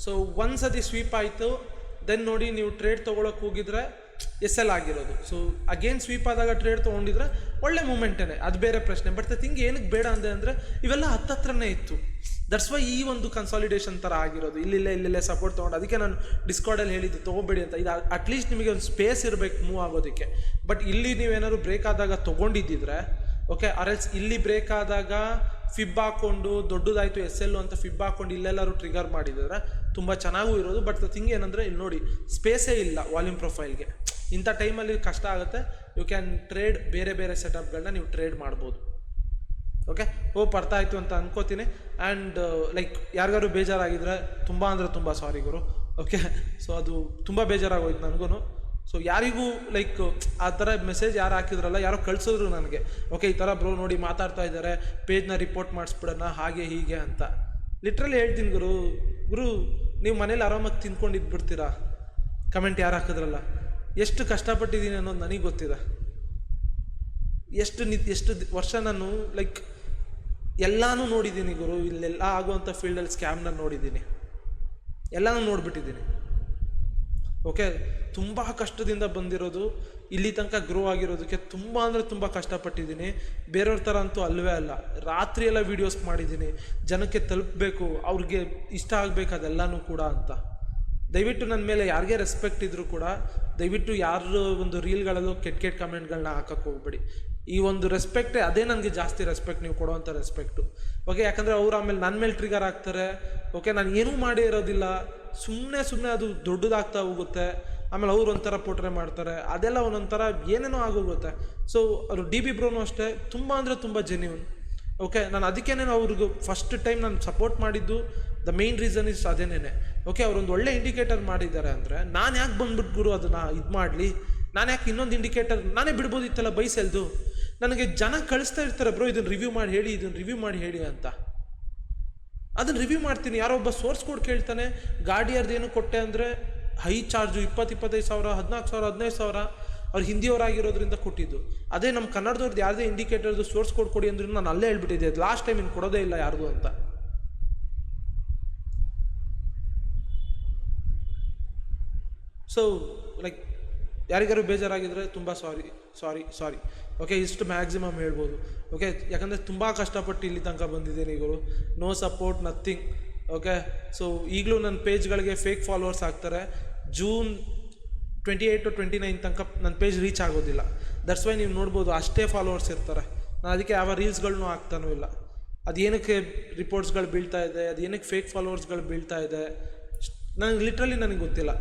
So ಒಂದ್ಸತಿ ಸ್ವೀಪ್ ಆಯಿತು, ದೆನ್ ನೋಡಿ ನೀವು ಟ್ರೇಡ್ ತೊಗೊಳಕ್ಕೆ ಹೋಗಿದ್ರೆ SL ಆಗಿರೋದು. ಸೊ ಅಗೇನ್ ಸ್ವೀಪ್ ಆದಾಗ ಟ್ರೇಡ್ ತೊಗೊಂಡಿದ್ರೆ ಒಳ್ಳೆ ಮೂಮೆಂಟೇ, ಅದು ಬೇರೆ ಪ್ರಶ್ನೆ. ಬಟ್ ದ ಥಿಂಗ್ ಏನಕ್ಕೆ ಬೇಡ ಅಂದೆ ಅಂದರೆ ಇವೆಲ್ಲ ಹತ್ತತ್ರನೇ ಇತ್ತು. ದಟ್ಸ್ ವೈ ಈ ಒಂದು ಕನ್ಸಾಲಿಡೇಷನ್ ಥರ ಆಗಿರೋದು. ಇಲ್ಲಿಲ್ಲೇ ಸಪೋರ್ಟ್ ತೊಗೊಂಡು, ಅದಕ್ಕೆ ನಾನು ಡಿಸ್ಕಾರ್ಡಲ್ಲಿ ಹೇಳಿದ್ದು ತೊಗೋಬೇಡಿ ಅಂತ. ಇದು ಅಟ್ಲೀಸ್ಟ್ ನಿಮಗೆ ಒಂದು ಸ್ಪೇಸ್ ಇರಬೇಕು ಮೂವ್ ಆಗೋದಕ್ಕೆ. ಬಟ್ ಇಲ್ಲಿ ನೀವೇನಾದ್ರು ಬ್ರೇಕ್ ಆದಾಗ ತೊಗೊಂಡಿದ್ದಿದ್ರೆ ಓಕೆ, ಆರ್ಎಲ್ಸ್ ಇಲ್ಲಿ ಬ್ರೇಕ್ ಆದಾಗ ಫಿಬ್ ಹಾಕ್ಕೊಂಡು ದೊಡ್ಡದಾಯಿತು SL ಅಂತ ಫಿಬ್ ಹಾಕ್ಕೊಂಡು ಇಲ್ಲೆಲ್ಲರೂ ಟ್ರಿಗರ್ ಮಾಡಿದ್ರೆ ತುಂಬ ಚೆನ್ನಾಗೂ ಇರೋದು. ಬಟ್ ದ ಥಿಂಗ್ ಏನಂದರೆ ಇಲ್ಲಿ ನೋಡಿ ಸ್ಪೇಸೇ ಇಲ್ಲ ವಾಲ್ಯೂಮ್ ಪ್ರೊಫೈಲ್ಗೆ. ಇಂಥ ಟೈಮಲ್ಲಿ ಕಷ್ಟ ಆಗುತ್ತೆ. ಯು ಕ್ಯಾನ್ ಟ್ರೇಡ್ ಬೇರೆ ಸೆಟಪ್ಗಳನ್ನ ನೀವು ಟ್ರೇಡ್ ಮಾಡ್ಬೋದು. ಓಕೆ ಹೋಪ್ ಅರ್ಥ ಆಯಿತು ಅಂತ ಅನ್ಕೋತೀನಿ. ಆ್ಯಂಡ್ ಲೈಕ್ ಯಾರಿಗಾರು ಬೇಜಾರಾಗಿದ್ದರೆ ತುಂಬ ಅಂದರೆ ತುಂಬ ಸಾರಿ ಗುರು. ಓಕೆ ಸೊ ಅದು ತುಂಬ ಬೇಜಾರಾಗೋಯ್ತು ನನಗೂ. ಸೊ ಯಾರಿಗೂ ಲೈಕ್ ಆ ಥರ ಮೆಸೇಜ್ ಯಾರು ಹಾಕಿದ್ರಲ್ಲ, ಯಾರೋ ಕಳಿಸಿದ್ರು ನನಗೆ, ಓಕೆ ಈ ಥರ ಬ್ರೋ ನೋಡಿ ಮಾತಾಡ್ತಾ ಇದ್ದಾರೆ, ಪೇಜ್ನ ರಿಪೋರ್ಟ್ ಮಾಡಿಸ್ಬಿಡೋಣ ಹಾಗೆ ಹೀಗೆ ಅಂತ. ಲಿಟ್ರಲಿ ಹೇಳ್ತೀನಿ ಗುರು, ನೀವು ಮನೇಲಿ ಆರಾಮಾಗಿ ತಿಂದ್ಕೊಂಡು ಇದ್ಬಿಡ್ತೀರಾ. ಕಮೆಂಟ್ ಯಾರು ಹಾಕಿದ್ರಲ್ಲ, ಎಷ್ಟು ಕಷ್ಟಪಟ್ಟಿದ್ದೀನಿ ಅನ್ನೋದು ನನಗೆ ಗೊತ್ತಿದೆ. ಎಷ್ಟು ವರ್ಷ ನಾನು ಲೈಕ್ ಎಲ್ಲನೂ ನೋಡಿದ್ದೀನಿ ಗುರು. ಇಲ್ಲೆಲ್ಲ ಆಗುವಂಥ ಫೀಲ್ಡಲ್ಲಿ ಸ್ಕ್ಯಾಮ್ನ ನೋಡಿದ್ದೀನಿ, ಎಲ್ಲನೂ ನೋಡಿಬಿಟ್ಟಿದ್ದೀನಿ. ಓಕೆ, ತುಂಬ ಕಷ್ಟದಿಂದ ಬಂದಿರೋದು, ಇಲ್ಲಿ ತನಕ ಗ್ರೋ ಆಗಿರೋದಕ್ಕೆ ತುಂಬ ಅಂದರೆ ತುಂಬ ಕಷ್ಟಪಟ್ಟಿದ್ದೀನಿ. ಬೇರೆಯವ್ರ ಥರ ಅಂತೂ ಅಲ್ಲವೇ ಅಲ್ಲ. ರಾತ್ರಿ ಎಲ್ಲ ವೀಡಿಯೋಸ್ ಮಾಡಿದ್ದೀನಿ, ಜನಕ್ಕೆ ತಲುಪಬೇಕು, ಅವ್ರಿಗೆ ಇಷ್ಟ ಆಗಬೇಕು ಅದೆಲ್ಲನೂ ಕೂಡ ಅಂತ. ದಯವಿಟ್ಟು ನನ್ನ ಮೇಲೆ ಯಾರಿಗೇ ರೆಸ್ಪೆಕ್ಟ್ ಇದ್ದರೂ ಕೂಡ ದಯವಿಟ್ಟು ಯಾರು ಒಂದು ರೀಲ್ಗಳಲ್ಲೂ ಕೆಟ್ಟ ಕಮೆಂಟ್ಗಳನ್ನ ಹಾಕಕ್ಕೆ ಹೋಗ್ಬೇಡಿ. ಈ ಒಂದು ರೆಸ್ಪೆಕ್ಟೇ ಅದೇ ನನಗೆ ಜಾಸ್ತಿ ರೆಸ್ಪೆಕ್ಟ್, ನೀವು ಕೊಡೋವಂಥ ರೆಸ್ಪೆಕ್ಟು. ಓಕೆ, ಯಾಕಂದರೆ ಅವ್ರು ಆಮೇಲೆ ನನ್ನ ಮೇಲೆ ಟ್ರಿಗರ್ ಆಗ್ತಾರೆ. ಓಕೆ, ನಾನು ಏನೂ ಮಾಡೇ ಇರೋದಿಲ್ಲ, ಸುಮ್ಮನೆ ಅದು ದೊಡ್ಡದಾಗ್ತಾ ಹೋಗುತ್ತೆ. ಆಮೇಲೆ ಅವ್ರು ಒಂಥರ ಪೋಟ್ರೆ ಮಾಡ್ತಾರೆ, ಅದೆಲ್ಲ ಒಂದೊಂಥರ ಏನೇನೋ ಆಗೋಗುತ್ತೆ. ಸೊ ಅವರು ಡಿ ಬಿ ಬ್ರೋನು ಅಷ್ಟೇ, ತುಂಬ ಅಂದರೆ ತುಂಬ ಜೆನ್ಯೂನ್. ಓಕೆ, ನಾನು ಅದಕ್ಕೇನೆ ಅವ್ರಿಗೂ ಫಸ್ಟ್ ಟೈಮ್ ನಾನು ಸಪೋರ್ಟ್ ಮಾಡಿದ್ದು ದ ಮೇನ್ ರೀಸನ್ ಇಸ್ ಅದೇನೇನೆ. ಓಕೆ, ಅವರೊಂದು ಒಳ್ಳೆ ಇಂಡಿಕೇಟರ್ ಮಾಡಿದ್ದಾರೆ ಅಂದರೆ ನಾನು ಯಾಕೆ ಬಂದ್ಬಿಟ್ಟು ಗುರು ಅದನ್ನು ಇದು ಮಾಡಲಿ, ನಾನು ಯಾಕೆ ಇನ್ನೊಂದು ಇಂಡಿಕೇಟರ್ ನಾನೇ ಬಿಡ್ಬೋದಿತ್ತಲ್ಲ ಬೈಸೆಲ್ದು. ನನಗೆ ಜನ ಕಳಿಸ್ತಾ ಇರ್ತಾರೆ, ಬ್ರೋ ಇದನ್ನು ರಿವ್ಯೂ ಮಾಡಿ ಹೇಳಿ, ಇದನ್ನು ರಿವ್ಯೂ ಮಾಡಿ ಹೇಳಿ ಅಂತ. ಅದನ್ನು ರಿವ್ಯೂ ಮಾಡ್ತೀನಿ. ಯಾರೋ ಒಬ್ಬ ಸೋರ್ಸ್ ಕೋಡ್ ಕೇಳ್ತಾನೆ, ಗಾಡಿಯರ್ದು ಏನು ಕೊಟ್ಟೆ ಅಂದರೆ ಹೈ ಚಾರ್ಜು 20-25 ಸಾವಿರ, 14,000, 15,000 ಅವ್ರು ಹಿಂದಿಯವರಾಗಿರೋದ್ರಿಂದ ಕೊಟ್ಟಿದ್ದು. ಅದೇ ನಮ್ಮ ಕನ್ನಡದವ್ರದ್ದು ಯಾವುದೇ ಇಂಡಿಕೇಟರ್ದು ಸೋರ್ಸ್ ಕೋಡ್ ಕೊಡಿ ಅಂದ್ರೂ ನಾನು ಅಲ್ಲೇ ಹೇಳ್ಬಿಟ್ಟಿದ್ದೆ, ಲಾಸ್ಟ್ ಟೈಮ್ ಇನ್ನು ಕೊಡೋದೇ ಇಲ್ಲ ಯಾರಿಗೂ ಅಂತ. ಸೊ ಲೈಕ್ ಯಾರಿಗಾರು ಬೇಜಾರಾಗಿದ್ದರೆ ತುಂಬ ಸಾರಿ. ಓಕೆ, ಇಷ್ಟು ಮ್ಯಾಕ್ಸಿಮಮ್ ಹೇಳ್ಬೋದು. ಓಕೆ, ಯಾಕಂದರೆ ತುಂಬ ಕಷ್ಟಪಟ್ಟು ಇಲ್ಲಿ ತನಕ ಬಂದಿದ್ದೀನಿ ಗುರು. No support, nothing. Okay, so ಈಗಲೂ ನನ್ನ ಪೇಜ್ಗಳಿಗೆ ಫೇಕ್ ಫಾಲೋವರ್ಸ್ ಆಗ್ತಾರೆ. ಜೂನ್ 28 or 29 ತನಕ ನನ್ನ ಪೇಜ್ ರೀಚ್ ಆಗೋದಿಲ್ಲ. ದಟ್ಸ್ ವೈ ನೀವು ನೋಡ್ಬೋದು ಅಷ್ಟೇ ಫಾಲೋವರ್ಸ್ ಇರ್ತಾರೆ. ನಾನು ಅದಕ್ಕೆ ಯಾವ ರೀಲ್ಸ್ಗಳನ್ನೂ ಆಗ್ತಾನೂ ಇಲ್ಲ. ಅದೇನಕ್ಕೆ ರಿಪೋರ್ಟ್ಸ್ಗಳು ಬೀಳ್ತಾ ಇದೆ, ಅದೇನಕ್ಕೆ ಫೇಕ್ ಫಾಲೋವರ್ಸ್ಗಳು ಬೀಳ್ತಾ ಇದೆ, ನನಗೆ ಗೊತ್ತಿಲ್ಲ.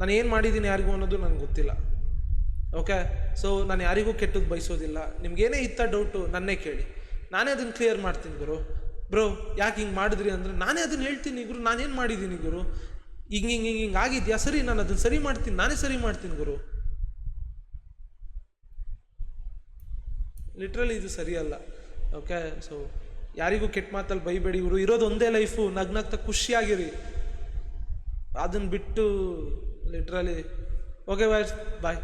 ನಾನು ಏನು ಮಾಡಿದ್ದೀನಿ ಯಾರಿಗೂ ಅನ್ನೋದು ನನಗೆ ಗೊತ್ತಿಲ್ಲ. ಓಕೆ, ಸೊ ನಾನು ಯಾರಿಗೂ ಕೆಟ್ಟದ್ದು ಬಯಸೋದಿಲ್ಲ. ನಿಮ್ಗೇನೇ ಇತ್ತ ಡೌಟು ನನ್ನೇ ಕೇಳಿ, ನಾನೇ ಅದನ್ನು ಕ್ಲಿಯರ್ ಮಾಡ್ತೀನಿ ಗುರು. ಬ್ರೋ ಯಾಕೆ ಹಿಂಗೆ ಮಾಡಿದ್ರಿ ಅಂದರೆ ನಾನೇ ಅದನ್ನು ಹೇಳ್ತೀನಿ ಗುರು, ನಾನೇನು ಮಾಡಿದ್ದೀನಿ ಗುರು, ಹಿಂಗೆ ಆಗಿದೆಯಾ, ಸರಿ ನಾನು ಅದನ್ನು ಸರಿ ಮಾಡ್ತೀನಿ, ನಾನೇ ಸರಿ ಮಾಡ್ತೀನಿ ಗುರು. ಲಿಟ್ರಲಿ ಇದು ಸರಿಯಲ್ಲ. ಓಕೆ, ಸೊ ಯಾರಿಗೂ ಕೆಟ್ಟ ಮಾತಲ್ಲಿ ಬೈಬೇಡಿ ಗುರು. ಇರೋದು ಒಂದೇ ಲೈಫು, ನಗ್ನಗ್ತಾ ಖುಷಿಯಾಗಿರಿ. ಅದನ್ನು ಬಿಟ್ಟು ಲಿಟ್ರಲಿ. Okay bye.